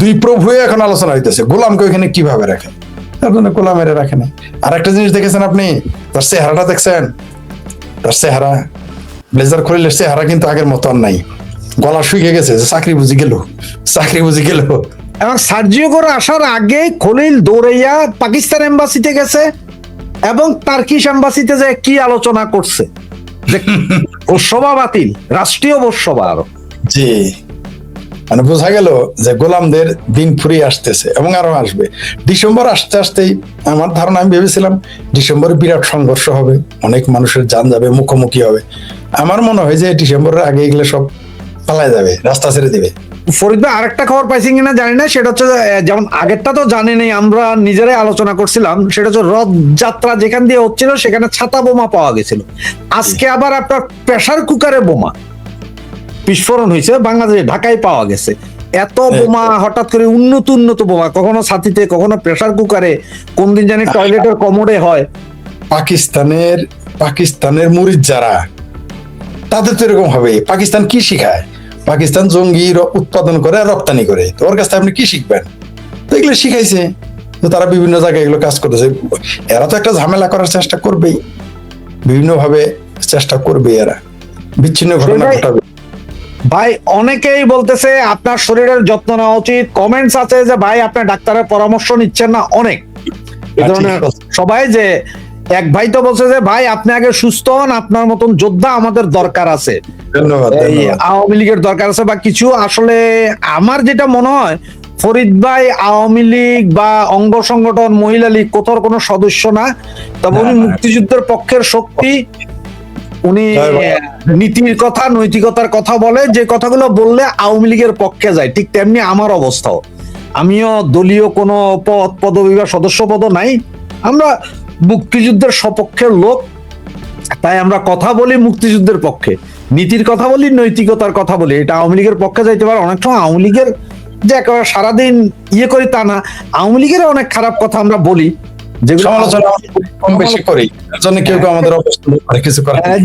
দুই প্রভু এখন আলোচনা হইতেছে, গোলামকে ওইখানে কিভাবে রাখে, তার জন্য গোলাম এরা রাখে না। আর একটা জিনিস দেখেছেন আপনি, তার চেহারাটা দেখছেন, তার চেহারা, ব্লেজার খলিলের চেহারা কিন্তু আগের মতো আর নাই, গলা শুকিয়ে গেছে, চাকরি বুঝি গেল। এবং সার্জিগর আসার আগে খলিল দৌড়াইয়া পাকিস্তান এম্বাসিতে গেছে এবং টার্কিশ এম্বাসিতে যে কি আলোচনা করছে, ভোজসভা বাতিল, রাষ্ট্রীয় ভোজসভা। আরো জি, মানে বোঝা গেল যে গোলামদের দিন ফুরিয়ে আসতেছে এবং আরো আসবে। ডিসেম্বর আসতে আসতেই আমার ধারণা, আমি ভেবেছিলাম ডিসেম্বরে বিরাট সংঘর্ষ হবে, অনেক মানুষের জান যাবে, মুখোমুখি হবে। আমার মনে হয় যে ডিসেম্বরের আগে এগুলো সব পালায় যাবে, রাস্তা ছেড়ে দিবে। ফরিদ ভাই, আরেকটা খবর পাইছি কিনা জানি না, সেটা হচ্ছে যেমন আগেরটা তো জানি নেই, আমরা নিজেরাই আলোচনা করছিলাম, সেটা হচ্ছে রথযাত্রা যেখান দিয়ে হচ্ছিল সেখানে ছাতা বোমা পাওয়া গেছিল। আজকে আবার আপনার প্রেসার কুকারে বোমা বিস্ফোরণ হয়েছে, বাংলাদেশে ঢাকায় পাওয়া গেছে। এত বোমা হঠাৎ করে উন্নত বোমা, কখনো ছাতিতে, কখনো প্রেসার কুকারে, কোন দিন জানি টয়লেটের কমোডে হয়। পাকিস্তানের মুরিদ যারা, তাদের তো এরকম হবে। পাকিস্তান কি শিখায়? পাকিস্তান জঙ্গি উৎপাদন করে আর রপ্তানি করে, তো ওর কাছ থেকে আপনি কি শিখবেন? তো এগুলো শিখাইছে, তো তারা বিভিন্ন জায়গায় এগুলো কাজ করতেছে। এরা তো একটা ঝামেলা করার চেষ্টা করবেই, বিভিন্ন ভাবে চেষ্টা করবে, এরা বিচ্ছিন্ন ঘটনা ঘটাবে। ভাই অনেকেই বলতেছে আপনার শরীরের যত্ন নেওয়া উচিত, কমেন্টস আছে যে ভাই আপনি ডাক্তারের পরামর্শ নিচ্ছেন না, অনেক এই ধরনের সবাই। যে এক ভাই তো বলছে যে ভাই আপনি আগে সুস্থ হন, আপনার মতন যোদ্ধা আমাদের দরকার আছে, ধন্যবাদ। আওয়ামী লীগের দরকার আছে বা কিছু। আসলে আমার যেটা মনে হয়, ফরিদ ভাই আওয়ামী লীগ বা অঙ্গ সংগঠন মহিলা লীগ কোথাও কোনো সদস্য না, তবে উনি মুক্তিযুদ্ধের পক্ষের শক্তি। উনি নীতির কথা, নৈতিকতার কথা বলে, যে কথাগুলো বললে আওয়ামী লীগের পক্ষে যায়। ঠিক তেমনি আমার অবস্থাও, আমিও দলীয় কোনো পদ পদবি বা সদস্য পদ নাই, আমরা মুক্তিযুদ্ধের সপক্ষের লোক, তাই আমরা কথা বলি মুক্তিযুদ্ধের পক্ষে, নীতির কথা বলি, নৈতিকতার কথা বলি। এটা আওয়ামী লীগের পক্ষে যাইতে পারে। অনেক সময় আওয়ামী লীগের যে একেবারে সারাদিন ইয়ে করি তা না, আওয়ামী লীগের অনেক খারাপ কথা আমরা বলি,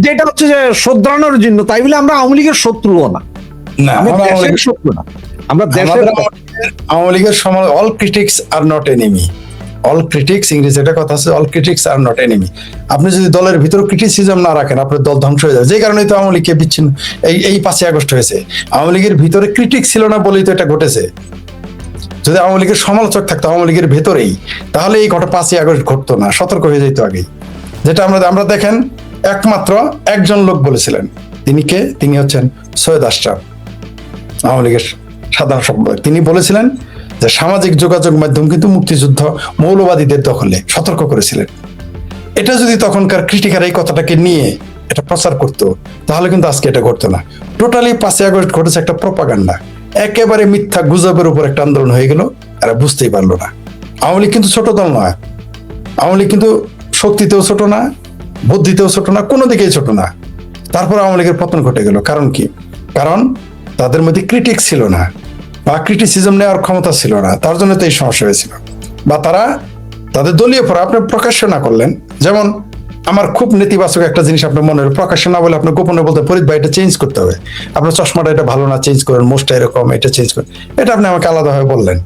যেটা হচ্ছে যে শোধরানোর জন্য, তাই বলে আমরা আওয়ামী লীগের শত্রুও না, শত্রু না আমরা দেশের। আওয়ামী লীগের সময় all critics are not enemy, all critics, ইংরেজি একটা কথা আছে, all critics are not enemy. আপনি যদি দলের ভিতর ক্রিটিসিজম না রাখেন, আপনার দল ধ্বংস হয়ে যাবে। যে কারণে তো আওয়ামী লীগকে বিচ্ছিন্ন এই 5ই আগস্ট হয়েছে। আওয়ামী লীগের ভিতরে ক্রিটিক ছিল না বলেই তো এটা ঘটেছে। যদি আওয়ামী লীগের সমালোচক থাকতো আওয়ামী লীগের ভেতরেই, তাহলে এই 5ই আগস্ট ঘটতো না, সতর্ক হয়ে যেত আগেই। যেটা আমরা দেখেন, একমাত্র একজন লোক বলেছিলেন, তিনি কে? তিনি হচ্ছেন সৈয়দ আশরাফ, আওয়ামী লীগের সাধারণ সম্পাদক। তিনি বলেছিলেন যে সামাজিক যোগাযোগ মাধ্যম কিন্তু মুক্তিযুদ্ধ মৌলবাদীদের দখলে, সতর্ক করেছিলেন। এটা যদি তখনকার ক্রিটিকার এই কথাটাকে নিয়ে এটা প্রচার করতো, তাহলে কিন্তু আজকে এটা ঘটতো না। টোটালি 5ই আগস্ট ঘটেছে একটা প্রপাগান্ডা, একেবারে মিথ্যা গুজবের উপর একটা আন্দোলন হয়ে গেল, এরা বুঝতেই পারলো না। আওয়ামী লীগ কিন্তু ছোট দল নয়, আওয়ামী লীগ কিন্তু শক্তিতেও ছোট না, বুদ্ধিতেও ছোট না, কোনো দিকেই ছোট না। তারপর আওয়ামী লীগের পতন ঘটে গেল। কারণ কি? কারণ তাদের মধ্যে ক্রিটিক ছিল না, বা ক্রিটিসিজম নেওয়ার ক্ষমতা ছিল না, তার জন্য তো এই সমস্যা হয়েছিল। বা তারা তাদের দলীয় পর আপনি প্রকাশ্য না করলেন। যেমন আমার খুব নেতিবাচক একটা জিনিস আপনার মনে হলো, প্রকাশ্য না বলে আপনি গোপনে বলতে, ফরিদ ভাই এটা চেঞ্জ করতে হবে, আপনার চশমাটা এটা ভালো না, চেঞ্জ করেন, মোস্টটা এরকম, এটা চেঞ্জ করেন। এটা আপনি আমাকে আলাদাভাবে বললেন,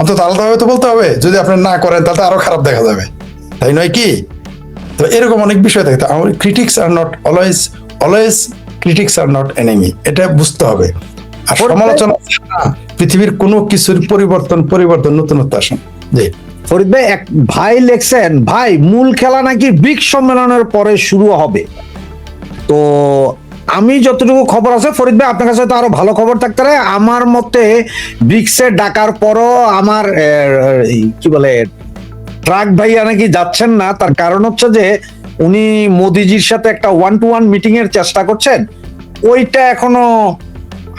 অন্তত আলাদাভাবে তো বলতে হবে। যদি আপনি না করেন তাহলে আরো খারাপ দেখা যাবে, তাই নয় কি? তো এরকম অনেক বিষয় থাকে। আমার critics are not always critics are not enemy, এটা বুঝতে হবে। আর সমালোচনা পৃথিবীর কোনো কিছুর পরিবর্তন নতুনত্ব আসেন। জি ফরিদ ভাই, এক ভাই লেখছেন, ভাই মূল খেলা নাকি ব্রিক্স সম্মেলনের পরে শুরু হবে। তো আমি যতটুকু খবর আছে, ফরিদ ভাই আপনার কাছে তো আরো ভালো খবর থাকতে পারে, আমার মতে ব্রিক্সের ডাকার পরও আমার কি বলে ট্রাক ভাইয়া নাকি যাচ্ছেন না। তার কারণ হচ্ছে যে উনি মোদিজির সাথে একটা 1-to-1 মিটিং এর চেষ্টা করছেন, ওইটা এখনো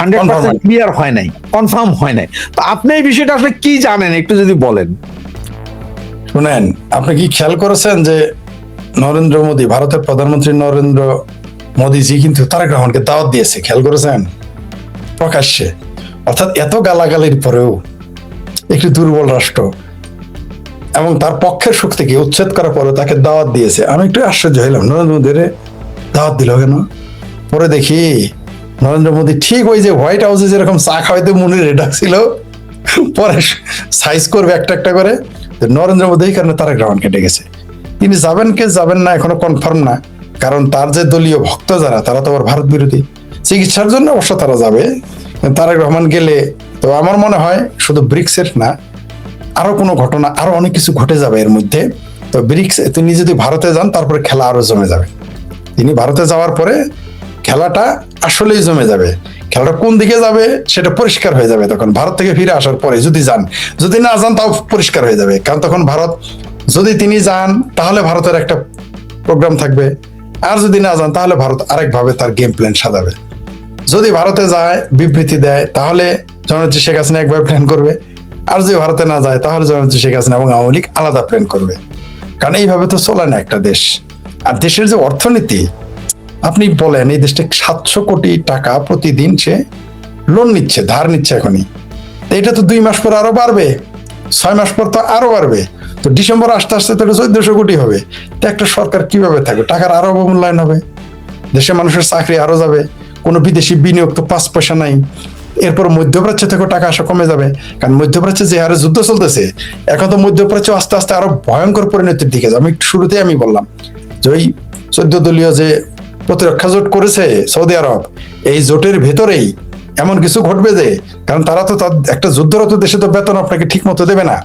100% ক্লিয়ার হয় নাই, কনফার্ম হয় নাই। তো আপনি এই বিষয়টা আসলে কি জানেন, একটু যদি বলেন। শুনেন, আপনি কি খেয়াল করেছেন যে নরেন্দ্র মোদী, ভারতের প্রধানমন্ত্রী নরেন্দ্র মোদীজি কিন্তু তারেক রহমানকে দাওয়াত দিয়েছে, খেয়াল করেছেন? প্রকাশ্যে। অর্থাৎ এত গালাগালির পরেও একটি দুর্বল রাষ্ট্র এবং তার পক্ষের শক্তিকে উচ্ছেদ করার পরে তাকে দাওয়াত দিয়েছে। আমি একটু আশ্চর্য হইলাম, নরেন্দ্র মোদীর দাওয়াত দিল কেন? পরে দেখি নরেন্দ্র মোদী ঠিক ওই যে হোয়াইট হাউসে যেরকম চা খাওয়াইতে মুনির ডাকছিল, পরে সাইজ করবে একটা করে, নরেন্দ্র মোদী এই কারণে তারেক রহমানকে ডেকেছে। তিনি যাবেন কে যাবেন না এখনো কনফার্ম না, কারণ তার যে দলীয় ভক্ত যারা, তারা তো আবার ভারত বিরোধী। চিকিৎসার জন্য অবশ্য তারা যাবে। তারেক রহমান গেলে তো আমার মনে হয় শুধু ব্রিক্সের না, আরো কোনো ঘটনা, আরো অনেক কিছু ঘটে যাবে এর মধ্যে। তো ব্রিক্স, তিনি যদি ভারতে যান তারপরে খেলা আরো জমে যাবে। তিনি ভারতে যাওয়ার পরে খেলাটা আসলেই জমে যাবে। খেলাটা কোন দিকে যাবে সেটা পরিষ্কার হয়ে যাবে তখন, ভারত থেকে ফিরে আসার পরে যদি যান। যদি না যান তাও পরিষ্কার হয়ে যাবে, কারণ তখন ভারত, যদি তিনি যান তাহলে ভারতের একটা প্রোগ্রাম থাকবে, আর যদি না যান তাহলে ভারত আরেকভাবে তার গেম প্ল্যান সাজাবে। যদি ভারতে যায়, বিবৃতি দেয়, তাহলে জননেত্রী শেখ হাসিনা একবার প্ল্যান করবে, আর যদি ভারতে না যায় তাহলে জননেত্রী শেখ হাসিনা এবং আওয়ামী লীগ আলাদা প্ল্যান করবে। কারণ এইভাবে তো চলে না একটা দেশ। আর দেশের যে অর্থনীতি, আপনি বলেন, এই দেশটা 700 কোটি টাকা প্রতিদিন সে লোন নিচ্ছে, ধার নিচ্ছে এখনই। তো এটা তো 2 মাস পর আরো বাড়বে, 6 মাস পর তো আরো বাড়বে, তো ডিসেম্বর আসতে আসতে তো 1400 কোটি হবে। তো একটা সরকার কিভাবে থাকবে? টাকার আরো অবমূল্যায়ন হবে, দেশের মানুষের চাকরি আরো যাবে, কোনো বিদেশি বিনিয়োগ তো 5 পয়সা নাই। এরপর মধ্যপ্রাচ্য থেকে টাকা আসা কমে যাবে, কারণ মধ্যপ্রাচ্যে যে হারে যুদ্ধ চলতেছে, এখন তো মধ্যপ্রাচ্য আস্তে আস্তে আরো ভয়ঙ্কর পরিণতির দিকে যাবে। আমি একটু শুরুতেই আমি বললাম যে ওই 14 দলীয় যে প্রতিরক্ষা জোট করেছে সৌদি আরব, এই জোটের ভেতরেই এমন কিছু ঘটবে যে, কারণ তারা তো একটা যুদ্ধরত দেশে তো বেতন আপনাকে ঠিক মতো দেবে না,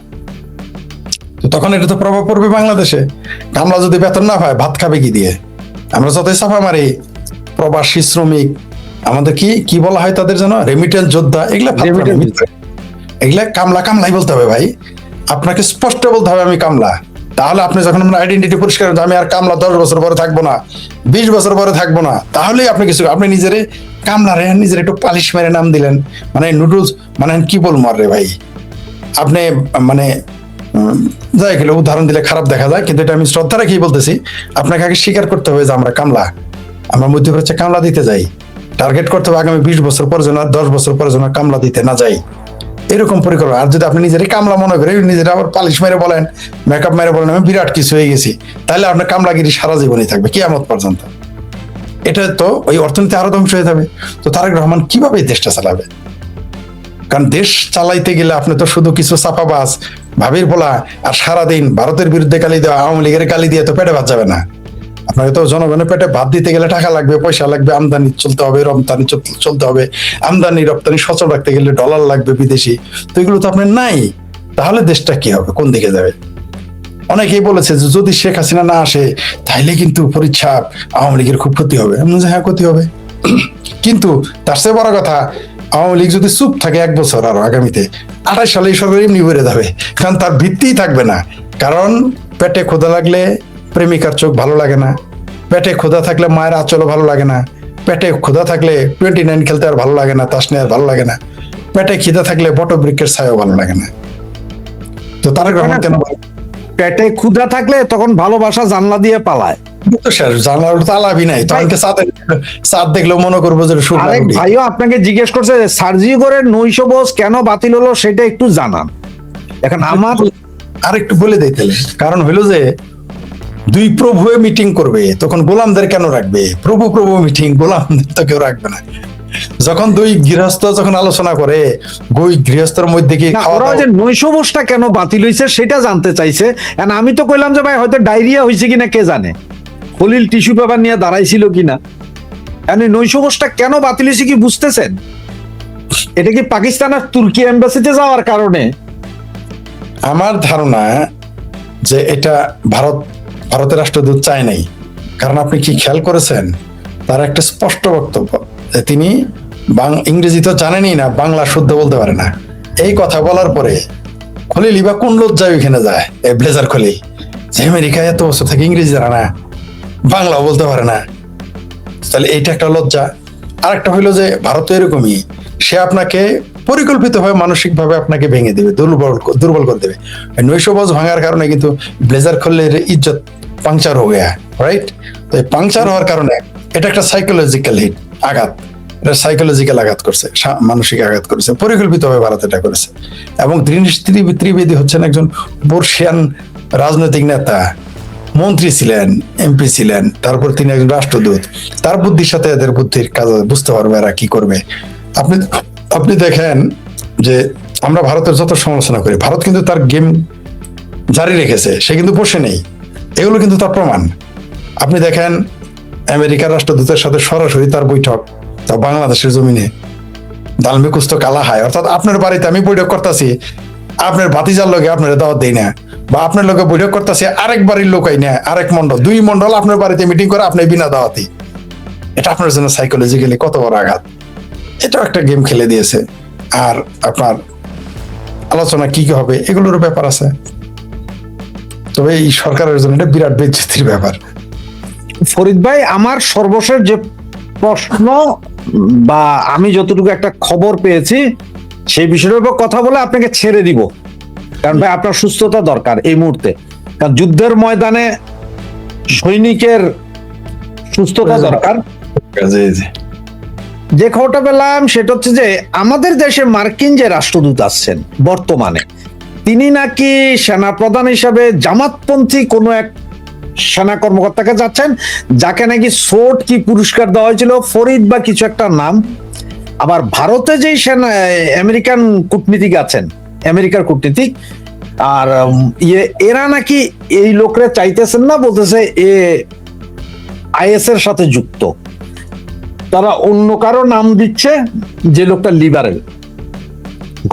তো তখন এটা তো প্রভাব পড়বে বাংলাদেশে। কামলা যদি বেতন না পায়, ভাত খাবে কি দিয়ে? আমরা যতই চাপা মারি, প্রবাসী শ্রমিক, আমাদের কি কি বলা হয় তাদের, যেন রেমিটেন্স যোদ্ধা, এগুলা এগুলা কামলা কামলাই বলতে হবে ভাই। আপনাকে স্পষ্ট বলতে হবে আমি কামলা। তাহলে আপনি যখন আপনার আইডেন্টিটি পরিষ্কার করেন, আমি আর কামলা 10 বছর পরে থাকবো না, 20 বছর পরে থাকবো না, তাহলেই আপনি কিছু, আপনি নিজেরে কামলা রে নিজের একটু পালিশ মেরে নাম দিলেন, মানে নুডলস, মানে কি বলবো আর রে ভাই। আপনি মানে যাই গেলে উদাহরণ দিলে খারাপ দেখা যায়, কিন্তু এটা আমি শ্রদ্ধা রেখেই বলতেছি, আপনাকে আগে স্বীকার করতে হবে যে আমরা কামলা, আমরা মধ্যপ্রাচ্যে কামলা দিতে যাই। টার্গেট করতে হবে আগামী 20 বছর পর যেন, 10 বছর পর যেন কামলা দিতে না যাই, এরকম পরিকল্পনা। আর যদি আপনি নিজেরই কামলা মনে করে নিজেরা আবার পালিশ মেরে বলেন, মেকআপ মেরে বলেন আমি বিরাট কিছু হয়ে গেছি, তাহলে আপনার কামলাগিরি সারা জীবনই থাকবে কিয়ামত পর্যন্ত। এটা তো ওই অর্থনীতি আরো ধ্বংস হয়ে যাবে। তো তারেক রহমান কিভাবে এই দেশটা চালাবে? কারণ দেশ চালাইতে গেলে আপনি তো শুধু কিছু চাপাবাজ ভাবির বলা আর সারাদিন ভারতের বিরুদ্ধে গালি দেওয়া, আওয়ামী লীগের গালি দিয়ে তো পেটে ভাত যাবে না। আপনাকে তো জনগণের পেটে ভাত দিতে গেলে টাকা লাগবে, পয়সা লাগবে, আমদানি চলতে হবে, রপ্তানি চলতে হবে, আমদানি রপ্তানি সচল রাখতে গেলে ডলার লাগবে বিদেশি, তো এগুলো তো আপনার নাই। তাহলে দেশটা কি হবে, কোন দিকে যাবে? অনেকেই বলেছে যে যদি শেখ হাসিনা না আসে তাহলে কিন্তু পরিচ্ছাপ, আওয়ামী লীগের খুব ক্ষতি হবে। আমি বলছি হ্যাঁ ক্ষতি হবে, কিন্তু তার চেয়ে বড় কথা, আওয়ামী লীগ যদি চুপ থাকে 1 বছর, আরো আগামীতে 28 সালে এই সরকার এমনি বেড়ে যাবে, কারণ তার ভিত্তিই থাকবে না। কারণ পেটে ক্ষুধা লাগলে প্রেমিকার চোখ ভালো লাগে না, পেটে ক্ষুধা থাকলে মায়ের আঁচলও ভালো লাগে না, পেটে ক্ষুধা থাকলে 29 খেলতে আর ভালো লাগে না, তাস নিয়ে আর ভালো লাগে না, পেটে খিদা থাকলে বটবৃক্ষের ছায়াও ভালো লাগে না। তো তারেক রহমান কেন পেটে ক্ষুধা থাকলে তখন ভালোবাসা জানলা দিয়ে পালায়। জানালার তো আলাপই নাই, তখন চাঁদ দেখলেও মনে করবো যে আরেক ভাইও আপনাকে জিজ্ঞেস করছে সার্জিও করে নৈশভোজ কেন বাতিল হলো, সেটা একটু জানান। এখন আমার আরেকটু বলে দিতে, কারণ হইলো যে 2 প্রভু মিটিং করবে, তখন গোলামদের কেন রাখবে? প্রভু প্রভু মিটিং, গোলামদের তো কেউ রাখবে না। যখন 2 গৃহস্থ যখন আলোচনা করে, 2 গৃহস্থের মধ্যে কি ওরা যে নৈশভোজটা কেন বাতিল হয়েছে সেটা জানতে চাইছে। আমি তো কইলাম যে ভাই হয়তো ডায়রিয়া হয়েছে কিনা কে জানে, খলিল টিস্যু পেপার নিয়ে দাঁড়াইছিল কিনা। নৈশভোজটা কেন বাতিল হয়েছে কি বুঝতেছেন? এটা কি পাকিস্তান আর তুর্কি এম্বাসিতে যাওয়ার কারণে? আমার ধারণা যে এটা ভারতের রাষ্ট্রদূত চায় নাই। কারণ আপনি কি খেয়াল করেছেন, তার একটা স্পষ্ট বক্তব্য যে তিনি ইংরেজি তো জানেনই না, বাংলা শুদ্ধ বলতে পারে না। এই কথা বলার পরে খলিল বা কোন লজ্জায় ওইখানে যায়, এই ব্লেজার খলিল, যে আমেরিকায় এত বছর থেকে ইংরেজি জানে না, বাংলাও বলতে পারে না, তাহলে এইটা একটা লজ্জা। আর একটা হইলো যে ভারত এরকমই, সে আপনাকে পরিকল্পিতভাবে মানসিকভাবে আপনাকে ভেঙে দেবে, দুর্বল করে দেবে। নৈশভোজ ভাঙার কারণে কিন্তু ব্লেজার খলিলের ইজ্জত পাংচার হয়ে গেয়া, রাইট? তো এই পাংচার হওয়ার কারণে এটা একটা সাইকোলজিক্যাল হিট, আঘাত, এটা সাইকোলজিক্যাল আঘাত করছে, মানসিক আঘাত করেছে, পরিকল্পিতভাবে ভারত এটা করেছে। এবং দীনেশ ত্রিবেদী হচ্ছেন একজন বর্ষিয়ান রাজনৈতিক নেতা, মন্ত্রী ছিলেন, এমপি ছিলেন, তারপর তিনি একজন রাষ্ট্রদূত। তার বুদ্ধির সাথে এদের বুদ্ধির কাজ বুঝতে পারবে এরা কি করবে। আপনি দেখেন যে আমরা ভারতের যত সমালোচনা করি, ভারত কিন্তু তার গেম জারি রেখেছে, সে কিন্তু বসে নেই, এগুলো কিন্তু তার প্রমাণ। আপনি দেখেন আমেরিকার রাষ্ট্রদূতের সাথে সরাসরি তার বৈঠক, তা বাংলাদেশের জমিনে, দালমি কুস্ত কালা হায়, অর্থাৎ আপনার বাড়িতে আমি বৈঠক করতেছি, আপনার ভাতিজার লোকে আপনার দাওয়াত দেই না, বা আপনার লোকে বৈঠক করতেছে আরেক বাড়ির লোক আই না, আরেক মন্ডল, 2 মন্ডল আপনার বাড়িতে মিটিং করে আপনি বিনা দাওয়াতি। এটা আপনার জন্য সাইকোলজিক্যালি কত বড় আঘাত। এটাও একটা গেম খেলে দিয়েছে। আর আপনার আলোচনা কি হবে এগুলোর ব্যাপার আছে, তবে এই সরকারের জন্য এটা বিরাট বেজ্জতির ব্যাপার। ফরিদ ভাই, আমার সর্বশেষ যে প্রশ্ন বা আমি যতটুকু একটা খবর পেয়েছি সেই বিষয়ের উপর কথা বলে আপনাকে ছেড়ে দিব, কারণ ভাই আপনার সুস্থতা দরকার এই মুহূর্তে, কারণ যুদ্ধের ময়দানে সৈনিকের সুস্থতা দরকার। যে খবরটা পেলাম সেটা হচ্ছে যে আমাদের দেশে মার্কিন যে রাষ্ট্রদূত আসছেন বর্তমানে, তিনি নাকি সেনা প্রধান হিসাবে জামাতপন্থী কোনো এক সেনা কর্মকর্তাকে যাচ্ছেন, যাকে নাকি সোট কি পুরস্কার দেওয়া হয়েছিল, ফরিদ বা কিছু একটা নাম। আবার ভারতে যেই সেনা আমেরিকান কূটনীতিক আছেন, আমেরিকার কূটনীতিক, আর এরা নাকি এই লোকরা চাইতেছেন না, বলতেছে এ আইএস এর সাথে যুক্ত। তারা অন্য কারো নাম দিচ্ছে, যে লোকটা লিবারেল।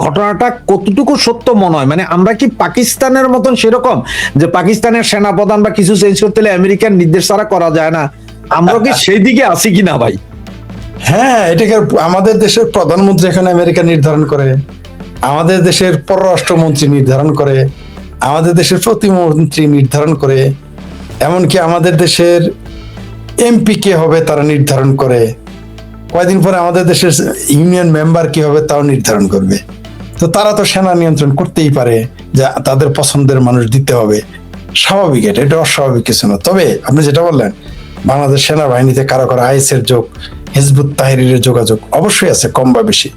ঘটনাটা কতটুকু সত্য মনে হয়, মানে আমরা কি পাকিস্তানের মতন সেরকম যে পাকিস্তানের সেনাপ্রধান বা কিছু চেঞ্জ করতে হলে আমেরিকার নির্দেশ ছাড়া করা যায় না? আমরা কি সেই দিকে আছি কিনা ভাই? হ্যাঁ, এটাকে আমাদের দেশের প্রধানমন্ত্রী এখানে আমেরিকা নির্ধারণ করে, আমাদের দেশের পররাষ্ট্রমন্ত্রী নির্ধারণ করে, আমাদের দেশের প্রতিমন্ত্রী নির্ধারণ করে, এমনকি আমাদের দেশের এমপি কে হবে তারা নির্ধারণ করে, কয়দিন পরে আমাদের দেশের ইউনিয়ন মেম্বার কি হবে তাও নির্ধারণ করবে। তো তারা তো সেনা নিয়ন্ত্রণ করতেই পারে, যে তাদের পছন্দের মানুষ দিতে হবে, স্বাভাবিক। এটা অস্বাভাবিক কিছু না। তবে আপনি যেটা বললেন, বাংলাদেশ সেনাবাহিনীতে কারো কারো আইএস এর যোগ, হিজবুত তাহরিরের যোগাযোগ অবশ্যই আছে, কম বা বেশি।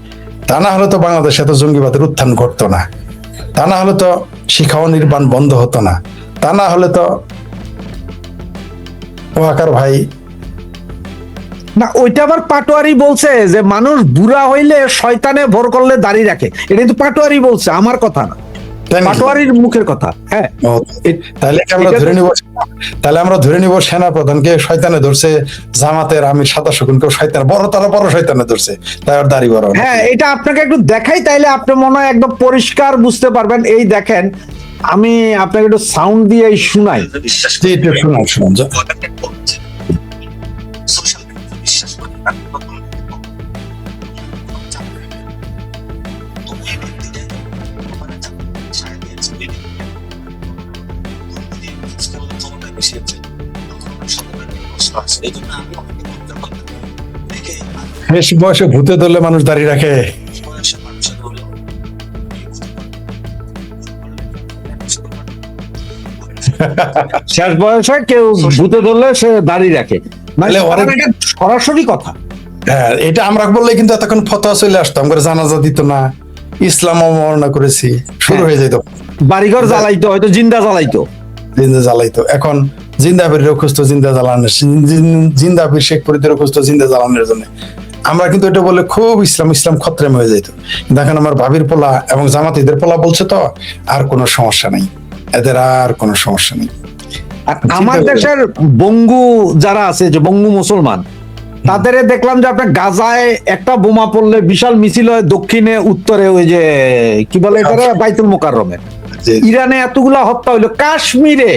তা না হলে তো বাংলাদেশে এত জঙ্গিবাদের উত্থান ঘটতো না, তা না হলে তো শিক্ষা নির্বাণ বন্ধ হতো না, তা না হলে তো ওয়াকার ভাই। না, ওইটা আবার পাটোয়ারি বলছে যে মানুষ বুড়া হইলে শয়তানে ভর করলে দাড়ি রাখে। এটা কিন্তু পাটোয়ারি বলছে, আমার কথা না, তাই নাকি? পাটোয়ারির মুখের কথা। হ্যাঁ, ও, তাহলে কি আমরা ধরে নিব, তাহলে আমরা ধরে নিব সেনা প্রধানকে শয়তানে ধরছে, জামাতের আমির সাদা শকুনকে শয়তান বড়, তারা বড় শয়তানে ধরছে, তাই আর দাড়ি বড়। হ্যাঁ, এটা আপনাকে একটু দেখাই, তাইলে আপনি মনে হয় একদম পরিষ্কার বুঝতে পারবেন। এই দেখেন, আমি আপনাকে একটু সাউন্ড দিয়ে শুনাই। জি, একটু শুনুন শুনুন। শেষ বয়সে ভূতে ধরলে মানুষ দাঁড়িয়ে রাখে। শেষ বয়সে কেউ ভূতে ধরলে সে দাড়ি রাখে, মানে তাহলে ওরা- এটা সরাসরি কথা। হ্যাঁ, এটা আমরা বললে কিন্তু এতক্ষণ ফতোয়া চলে আসতো, আমরা জানাজা দিত না, ইসলাম অবমাননা করেছি, শুরু হয়ে যেত, বাড়িঘর জ্বালাইতো, হয়তো জিন্দা জ্বালাইতো। জিন্দা জ্বালাইতো। এখন জিন্দাবির খুঁজতো জিন্দা জ্বালানোর, জিন্দাবির শেখ ফরিদের খুঁজতো জিন্দা জ্বালানোর জন্য। আমরা কিন্তু এটা বলে খুব ইসলাম ইসলাম খত্রেম হয়ে যেত। দেখেন আমার ভাবির পোলা এবং জামাতিদের পোলা বলছে তো আর কোনো সমস্যা নেই, এদের আর কোনো সমস্যা নেই। আর আমার দেশের বঙ্গু যারা আছে, যে বঙ্গু মুসলমান, তাদের দেখলাম যে আপনার গাজায় একটা বোমা পড়লে বিশাল মিছিল হয়, দক্ষিণে উত্তরে ওই যে কি বলে এটা, বাইতুল মোকাররমে। ইরানে এতগুলা হত্যা হইলো, কাশ্মীরে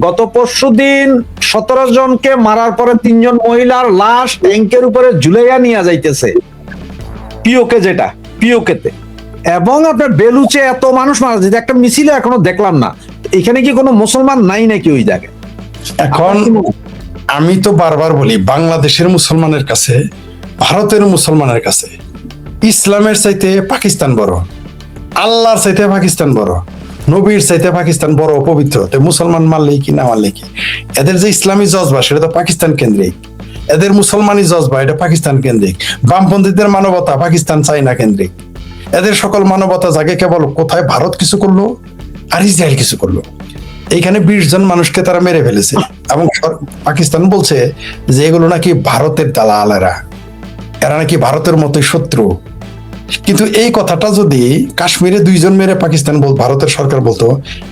গত পরশুদিন 17 জনকে মারার পরে 3 জন মহিলার লাশ ট্যাঙ্কের উপরে ঝুলাইয়া নিয়ে যাইতেছে, পিওকে, যেটা পিওকেতে। এবং আপনার বেলুচে এত মানুষ মারা যাচ্ছে, একটা মিছিলে এখনো দেখলাম না। এখানে কি কোনো মুসলমান নাই নাকি ওই জায়গায়? এখন আমি তো বারবার বলি, বাংলাদেশের মুসলমানের কাছে, ভারতের মুসলমানের কাছে ইসলামের চাইতে পাকিস্তান বড়, আল্লাহর চাইতে পাকিস্তান বড়, নবীর চাইতে পাকিস্তান বড় পবিত্র। তো মুসলমান মানলেই কি না মানলেই কি, এদের যে ইসলামী জজবা সেটা তো পাকিস্তান কেন্দ্রিক, এদের মুসলমানি জজবা এটা পাকিস্তান কেন্দ্রিক, বামপন্থীদের মানবতা পাকিস্তান চাইনা কেন্দ্রিক, এদের সকল মানবতা জাগে কেবল কোথায় ভারত কিছু করলো আর ইসরায়েল কিছু করলো। এইখানে 20 জন মানুষকে তারা মেরে ফেলেছে, এবং পাকিস্তান বলছে যে এগুলো নাকি ভারতের দালালেরা, এরা নাকি ভারতের মতোই শত্রু। কিন্তু এই কথাটা যদি কাশ্মীরে 2 জন মেরে পাকিস্তান ভারতের সরকার বলতো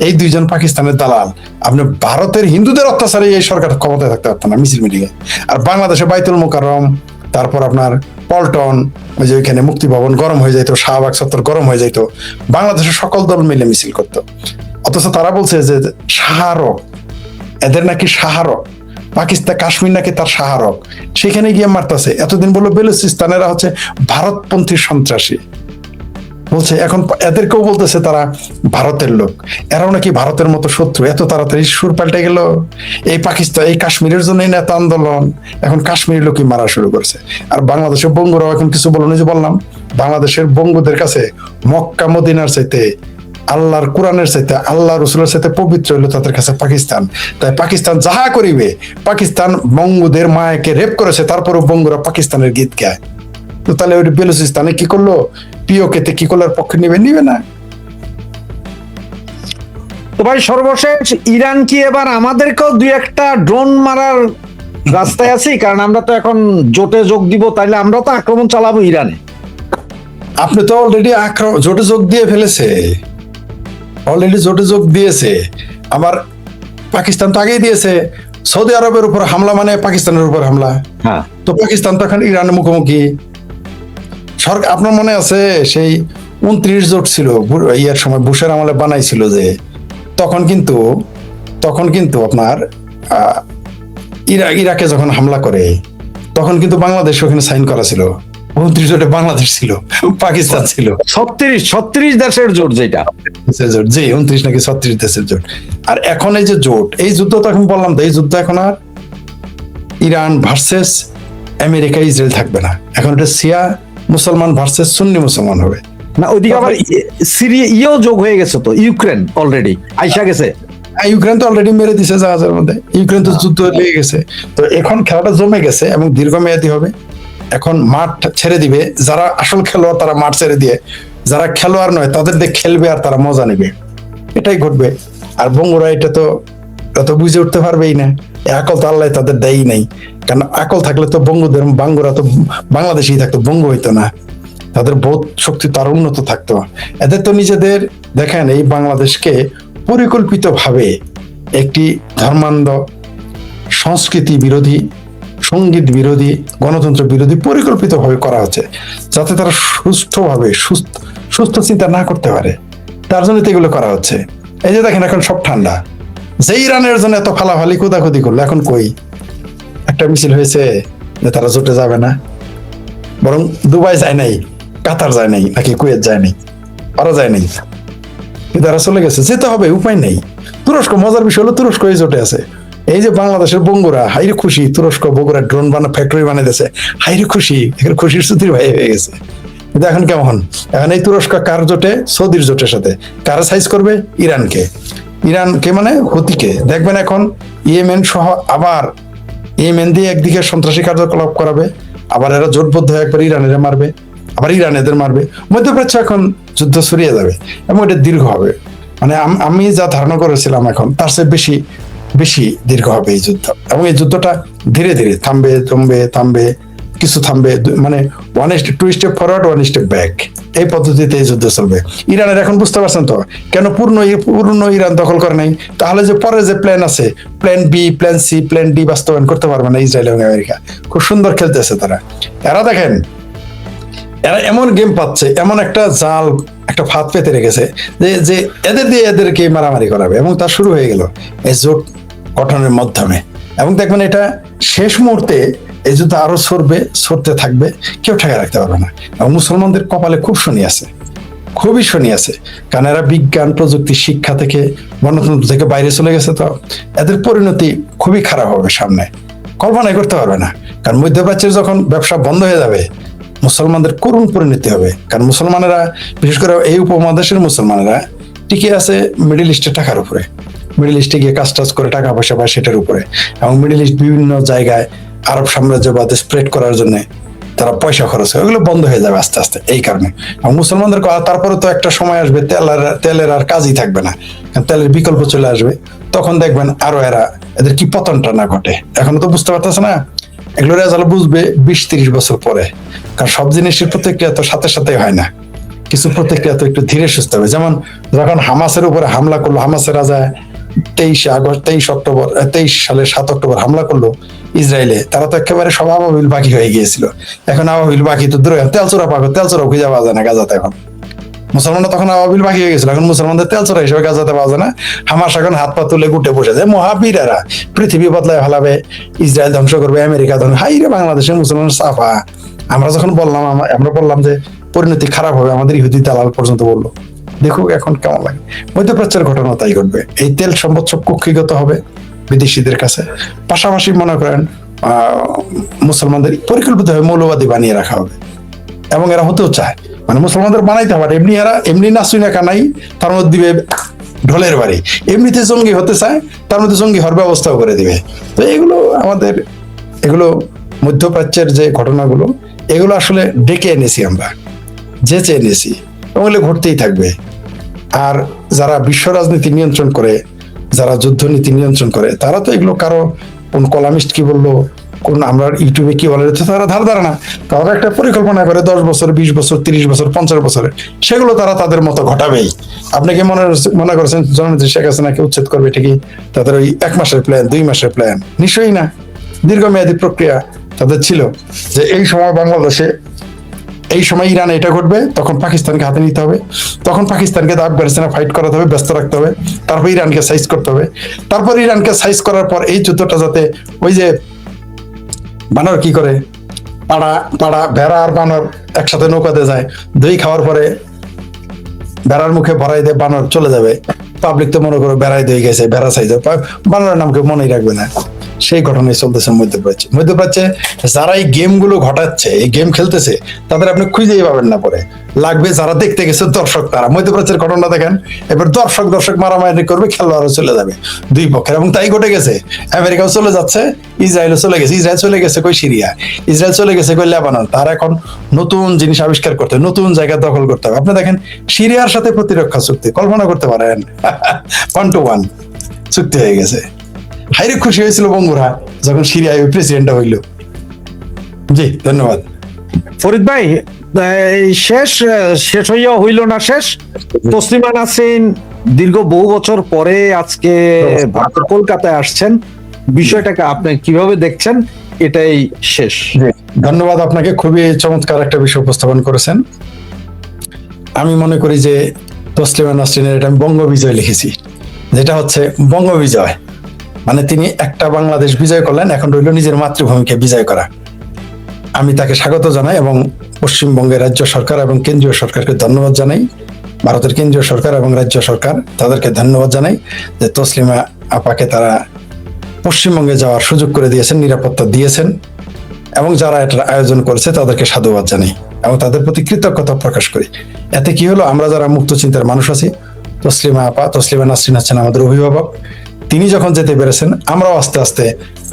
এই 2 জন পাকিস্তানের দালাল, আপনি ভারতের হিন্দুদের অত্যাচারে এই সরকার ক্ষমতায় থাকতে পারতেন না মিছিল মিটিংয়ে। আর বাংলাদেশে বাইতুল মোকাররম, তারপর আপনার পল্টন, ওই যে ওইখানে মুক্তি ভবন গরম হয়ে যাইতো, শাহবাগ চত্বর গরম হয়ে যাইতো, বাংলাদেশের সকল দল মিলে মিছিল করতো। অথচ তারা বলছে যে শাহরক, এদের নাকি শাহরক, পাকিস্তান কাশ্মীর নাকি তার শাহরক, সেখানে গিয়ে মারতেছে। এতদিন বললো বেলুচিস্তানেরা হচ্ছে ভারতপন্থী সন্ত্রাসী বলছে, এখন এদেরকেও বলতেছে তারা ভারতের লোক, এরাও নাকি ভারতের মতো শত্রু। এত তাড়াতাড়ি সুর পাল্টে গেল। এই পাকিস্তান, এই কাশ্মীরের জন্য এত আন্দোলন, এখন কাশ্মীরের লোকই মারা শুরু করছে। আর বাংলাদেশের বঙ্গুরাও এখন কিছু বলো না, যে বললাম বাংলাদেশের বঙ্গুদের কাছে মক্কা মদিনার চাইতে, আল্লাহর কোরআনের চাইতে, আল্লাহ রসুলের চাইতে পবিত্র হইলো তাদের কাছে পাকিস্তান। তাই পাকিস্তান যাহা করিবে, পাকিস্তান বঙ্গুদের মায়াকে রেপ করেছে, তারপরেও বঙ্গুরা পাকিস্তানের গীত গায়। তো তাহলে ওই বেলুচিস্তানে কি করলো, পিওকে তে কি করলো, পক্ষে নিবে না। তো ভাই সর্বশেষ ইরান কি এবার আমাদেরকেও দুই একটা ড্রোন মারার রাস্তায় আছি? কারণ আমরা তো এখন জোটে যোগ দিব, তাইলে আমরা তো আক্রমণ চালাবো ইরানে। আপনি তো অলরেডি জোটে যোগ দিয়ে ফেলেছে, অলরেডি জোটে যোগ দিয়েছে। আবার পাকিস্তান তো আগেই দিয়েছে। সৌদি আরবের উপর হামলা মানে পাকিস্তানের উপর হামলা। হ্যাঁ, তো পাকিস্তান তো এখন ইরানের মুখোমুখি। সরকার, আপনার মনে আছে সেই 29 জোট ছিল ইয়ার সময় বুশের আমলে বানাইছিল যে, তখন কিন্তু আপনার ইরাকে যখন হামলা করে তখন কিন্তু বাংলাদেশ ওখানে সাইন করা ছিল। 29 জোটে বাংলাদেশ ছিল, পাকিস্তান ছিল। 36 দেশের জোট যেটা। জোট জি 29 নাকি 36 দেশের জোট। আর এখন এই যে জোট, এই যুদ্ধ তো এখন বললাম তো, এই যুদ্ধ এখন আর ইরান ভার্সেস আমেরিকা ইসরায়েল থাকবে না, এখন এটা শিয়া মুসলমান ভার্সেস সুন্নি মুসলমান হবে। না, ওইদিকে আবার সিরিয়া যোগ হয়ে গেছে, তো ইউক্রেন অলরেডি আইসা গেছে। ইউক্রেন তো অলরেডি মেরে দিছে জাহাজের মধ্যে, ইউক্রেন তো যুদ্ধ লেগে গেছে। তো এখন খেলাটা জমে গেছে এবং দীর্ঘমেয়াদী হবে। এখন মাঠ ছেড়ে দিবে, যারা আসল খেলোয়াড় তারা মাঠ ছেড়ে দিয়ে যারা খেলোয়াড় নয় তাদের দিয়ে খেলবে আর তারা মজা নেবে, এটাই ঘটবে। আর বঙ্গরা এটা তো অত বুঝে উঠতে পারবেই না, আকল তো আল্লাহ তাদের দেয়ই নাই। কারণ আকল থাকলে তো বাঙ্গুরা তো বাংলাদেশেই থাকতো, বঙ্গ হইতো না। তাদের বোধ শক্তি তার উন্নত থাকতো। এদের তো নিজেদের দেখেন, এই বাংলাদেশকে পরিকল্পিতভাবে একটি ধর্মান্ধ, সংস্কৃতি বিরোধী, সঙ্গীত বিরোধী, গণতন্ত্র বিরোধী পরিকল্পিতভাবে করা হচ্ছে, যাতে তারা সুস্থভাবে সুস্থ চিন্তা না করতে পারে। তার জন্য তো এগুলো করা হচ্ছে। এই যে দেখেন এখন সব ঠান্ডা, যে ইরানের জন্য এত ফালাফালি কোদাকুদি করলো, এখন কই একটা মিছিল হয়েছে যে তারা জোটে যাবে না, বরং দুবাই যায় নাই, কাতার যায় নাই, নাকি কুয়েত যায় নাই, ওরা যায় নাই, তারা চলে গেছে। যেতে হবে, উপায় নেই। তুরস্ক, মজার বিষয় হলো তুরস্ক এই জোটে আছে। এই যে বাংলাদেশের বঙ্গুরা হাইরে খুশি, তুরস্ক বগুড়া ড্রোন ফ্যাক্টরি বানাইতেছে, হাইরে খুশি, খুশির সুতির ভাই হয়ে গেছে। কিন্তু এখন কেমন, এখন এই তুরস্ক কার জোটে? সৌদির জোটের সাথে। কারা সাইজ করবে? ইরানকে মানে হুতিকে। দেখবেন এখন ইয়েমেন সহ আবার ইয়েমেন দিয়ে একদিকে সন্ত্রাসী কার্যকলাপ করাবে, আবার এরা জোটবদ্ধ হয়ে একবার ইরানের মারবে, আবার ইরান এদের মারবে। মধ্যপ্রাচ্য এখন যুদ্ধ ছড়িয়ে যাবে এবং এটা দীর্ঘ হবে। মানে আমি যা ধারণা করেছিলাম এখন তার চেয়ে বেশি দীর্ঘ হবে এই যুদ্ধ। এবং এই যুদ্ধটা ধীরে ধীরে থামবে, কিছু থামবে, মানে 2 স্টেপ ফরওয়ার্ড 1 স্টেপ ব্যাক, এই পদ্ধতিতে এই যুদ্ধ চলবে। ইরানের এখন বুঝতে পারছেন তো কেন পূর্ণ ইরান দখল করে নাই? তাহলে যে পরে যে প্ল্যান আছে, plan B, plan C, plan D বাস্তবায়ন করতে পারবে না ইসরায়েল এবং আমেরিকা। খুব সুন্দর খেলতেছে তারা। এরা দেখেন, এরা এমন গেম পাচ্ছে, এমন একটা জাল, একটা ফাঁদ পেতে রেখেছে যে এদের দিয়ে এদেরকে মারামারি করাবে। এবং তা শুরু হয়ে গেল এই জোট গঠনের মাধ্যমে। এবং দেখবেন এটা শেষ মুহূর্তে এই যুদ্ধ আরো সরতে থাকবে, কেউ ঠেকায় রাখতে পারবে না। এবং মুসলমানদের কপালে খুব শনি আছে, খুবই শনি আছে। কারণ এরা বিজ্ঞান, প্রযুক্তি, শিক্ষা থেকে, গণতন্ত্র থেকে বাইরে চলে গেছে। তো এদের পরিণতি খুবই খারাপ হবে সামনে, কল্পনাই করতে পারবে না। কারণ মধ্যপ্রাচ্যের যখন ব্যবসা বন্ধ হয়ে যাবে, মুসলমানদের করুণ পরিণতি হবে। কারণ মুসলমানেরা, বিশেষ করে এই উপমহাদেশের মুসলমানেরা টিকে আছে মিডল ইস্টের টাকার উপরে। মিডল ইস্টে গিয়ে কাজ করে টাকা পয়সা পায় সেটার উপরে। এবং মিডল ইস্ট বিভিন্ন জায়গায় আরব সাম্রাজ্যবাদ স্প্রেড করার জন্য তারা পয়সা খরচ করে, ওগুলো বন্ধ হয়ে যাবে আস্তে আস্তে এই কারণে। এবং মুসলমানদের তারপরে তো একটা সময় আসবে তেলের আর কাজই থাকবে না, তেলের বিকল্প চলে আসবে। তখন দেখবেন আরো এদের কি পতনটা না ঘটে। এখনো তো বুঝতে পারতেছে না, এগুলো রেজাল্ট বুঝবে 20-30 বছর পরে। কারণ সব জিনিসের প্রতিক্রিয়া তো সাথে সাথে হয় না, কিছু প্রতিক্রিয়া তো একটু ধীরে সুস্থ হবে। যেমন যখন হামাসের উপরে হামলা করলো, হামাসের রাজা 23 সালের 7 অক্টোবর হামলা করলো ইসরায়েলে, তারা তো একেবারে সব আবাবিল বাকি হয়ে গিয়েছিল। এখন আবাবিল বাকি তো দূরে, তেলচোরা খুঁজে পাওয়া যায় না গাজাতে। এখন মুসলমানরা তখন আবাবিল বাকি হয়ে গেছিল, এখন মুসলমানদের তেলচোরা হিসেবে গাজাতে পাওয়া যায় না। হামাস এখন হাত পা তুলে গুটে বসে যায়, মহাবীরেরা পৃথিবী বদলায় ফেলাবে, ইসরায়েল ধ্বংস করবে, আমেরিকা ধ্বংস। হাই রে, বাংলাদেশের মুসলমান সাফা। আমরা বললাম যে পরিণতি খারাপ হবে, আমাদের ইহুদি দালাল পর্যন্ত বললো। দেখুক এখন কেমন লাগে। মধ্যপ্রাচ্যের ঘটনা তাই ঘটবে। এই তেল সম্পদ সব কক্ষিগত হবে বিদেশিদের কাছে। পাশাপাশি মনে করেন মুসলমানদের পরিকল্পিতভাবে মৌলবাদী বানিয়ে রাখা হবে। এবং এরা হতেও চায়, মানে মুসলমানদের বানাইতে হবে। এমনি নাচুই না কানাই, তার মধ্যে দিবে ঢোলের বাড়ি। এমনিতে জঙ্গি হতে চায়, তার মধ্যে জঙ্গি হওয়ার ব্যবস্থাও করে দিবে। তো এগুলো মধ্যপ্রাচ্যের যে ঘটনাগুলো, এগুলো আসলে ডেকে এনেছি আমরা, যেচে এনেছি, ওগুলো ঘটতেই থাকবে। আর যারা বিশ্ব রাজনীতি নিয়ন্ত্রণ করে, যারা যুদ্ধনীতি নিয়ন্ত্রণ করে, তারা তো এগুলো কারো কোন কলামিস্ট কি বললো, কোন আমরা ইউটিউবে কি বলে, তো তারা ধার ধারণা, তারা একটা পরিকল্পনা করে 10 বছর, 20 বছর, 30 বছর, 50 বছরের, সেগুলো তারা তাদের মতো ঘটাবেই। আপনি কি মনে করেছেন জননেত্রী শেখ হাসিনাকে উচ্ছেদ করবে ঠিকই তাদের ওই 1 মাসের প্ল্যান, 2 মাসের প্ল্যান? নিশ্চয়ই না। দীর্ঘমেয়াদী প্রক্রিয়া তাদের ছিল, যে এই সময় বাংলাদেশে, এই সময় ইরানে এটা ঘটবে, তখন পাকিস্তানকে হাতে নিতে হবে, তখন পাকিস্তানকে আফগানিস্তানে ফাইট করাতে হবে, ব্যস্ত রাখতে হবে, তারপর ইরানকে সাইজ করতে হবে, তারপর ইরানকে সাইজ করার পর এই যুদ্ধটা যাতে, ওই যে বানর কি করে, পাড়া পাড়া ভেড়া আর বানর একসাথে নৌকাতে যায়, দই খাওয়ার পরে ভেড়ার মুখে ভরাই দিয়ে বানর চলে যাবে, পাবলিক তো মনে করো বেড়াই দিয়ে গেছে, ভেড়া সাইজ, বানরের নামকে মনেই রাখবে না। সেই ঘটনাই চলতেছে মধ্যপ্রাচ্যে। মধ্যপ্রাচ্যে যারা এই গেম গুলো ঘটাচ্ছে, এই গেম খেলতেছে, তাদের আপনি খুঁজেই পাবেন না। পরে লাগবে যারা দেখতে গেছে দর্শক, তারা মধ্যপ্রাচ্যের ঘটনা দেখেন, এবার দর্শক মারামারি করবে, খেলোয়াড়ও চলে যাবে দুই পক্ষের, এবং তাই ঘটে গেছে। আমেরিকাও চলে যাচ্ছে, ইসরায়েলও চলে গেছে, ইসরায়েল চলে গেছে কই সিরিয়া, ইসরায়েল চলে গেছে কই লেবানন। তারা এখন নতুন জিনিস আবিষ্কার করতে, নতুন জায়গা দখল করতে হবে। আপনি দেখেন সিরিয়ার সাথে প্রতিরক্ষা চুক্তি, কল্পনা করতে পারেন, 1 to 1 চুক্তি হয়ে গেছে। হাইরে খুশি হয়েছিল বঙ্গুরা যখন সিরিয়ায় প্রেসিডেন্ট হইল। জি, ধন্যবাদ। ফরিদ ভাই, এই শেষ হইয়া হইল না শেষ। তসলিমা নাসরিন দীর্ঘ বহু বছর পরে আজকে কলকাতায় আসছেন, বিষয়টাকে আপনি কিভাবে দেখছেন? এটাই শেষ। ধন্যবাদ আপনাকে, খুবই চমৎকার একটা বিষয় উপস্থাপন করেছেন। আমি মনে করি যে তসলিমা নাসরিনের এটা আমি বঙ্গ বিজয় লিখেছি, যেটা হচ্ছে বঙ্গ বিজয়, মানে তিনি একটা বাংলাদেশ বিজয় করলেন, এখন রইল নিজের মাতৃভূমিকে বিজয় করা। আমি তাকে স্বাগত জানাই এবং পশ্চিমবঙ্গের রাজ্য সরকার এবং কেন্দ্রীয় সরকারকে ধন্যবাদ জানাই, ভারতের কেন্দ্রীয় সরকার এবং রাজ্য সরকার তাদেরকে ধন্যবাদ জানাই যে তসলিমা আপাকে তারা পশ্চিমবঙ্গে যাওয়ার সুযোগ করে দিয়েছেন, নিরাপত্তা দিয়েছেন, এবং যারা এটার আয়োজন করেছে তাদেরকে সাধুবাদ জানাই এবং তাদের প্রতি কৃতজ্ঞতা প্রকাশ করি। এতে কি হলো, আমরা যারা মুক্ত চিন্তার মানুষ আছি, তসলিমা নাসরিন হচ্ছেন আমাদের অভিভাবক, তিনি যখন যেতে পেরেছেন, আমরাও আস্তে আস্তে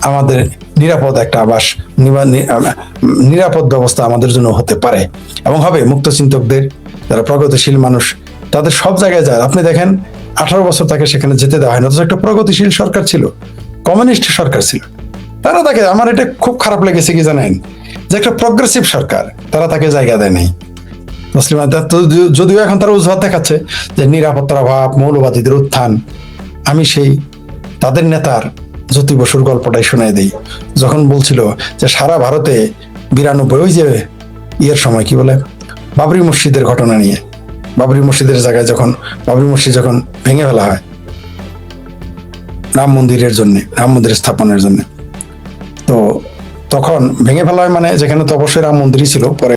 আমাদের নিরাপদ একটা আবাস, নিরাপদ ব্যবস্থা আমাদের জন্য হতে পারে এবং হবে। মুক্ত চিন্তকদের, যারা প্রগতিশীল মানুষ, তাদের সব জায়গায় যায়। আপনি দেখেন 18 বছর তাকে সেখানে যেতে দেওয়া হয় না, অথচ একটা প্রগতিশীল সরকার ছিল, কমিউনিস্ট সরকার ছিল, তারা তাকে, আমার এটা খুব খারাপ লেগেছে কি জানেন, যে একটা প্রগ্রেসিভ সরকার, তারা তাকে জায়গা দেয় নাই। মুসলিম যদিও এখন তারা অজুহাত দেখাচ্ছে যে নিরাপত্তার অভাব, মৌলবাদীদের উত্থান। আমি সেই তাদের নেতার জ্যোতি বসুর গল্পটাই শোনাই দিই, যখন বলছিল যে সারা ভারতে 92, ওই যে ইয়ের সময় কি বলে, বাবরি মসজিদের ঘটনা নিয়ে, বাবরি মসজিদের জায়গায় যখন বাবরি মসজিদ যখন ভেঙে ফেলা হয় রাম মন্দিরের জন্য, রাম মন্দির স্থাপনের জন্য, তো তখন ভেঙে ফেলা হয়, মানে যেখানে তো অবশ্যই রাম মন্দিরই ছিল, পরে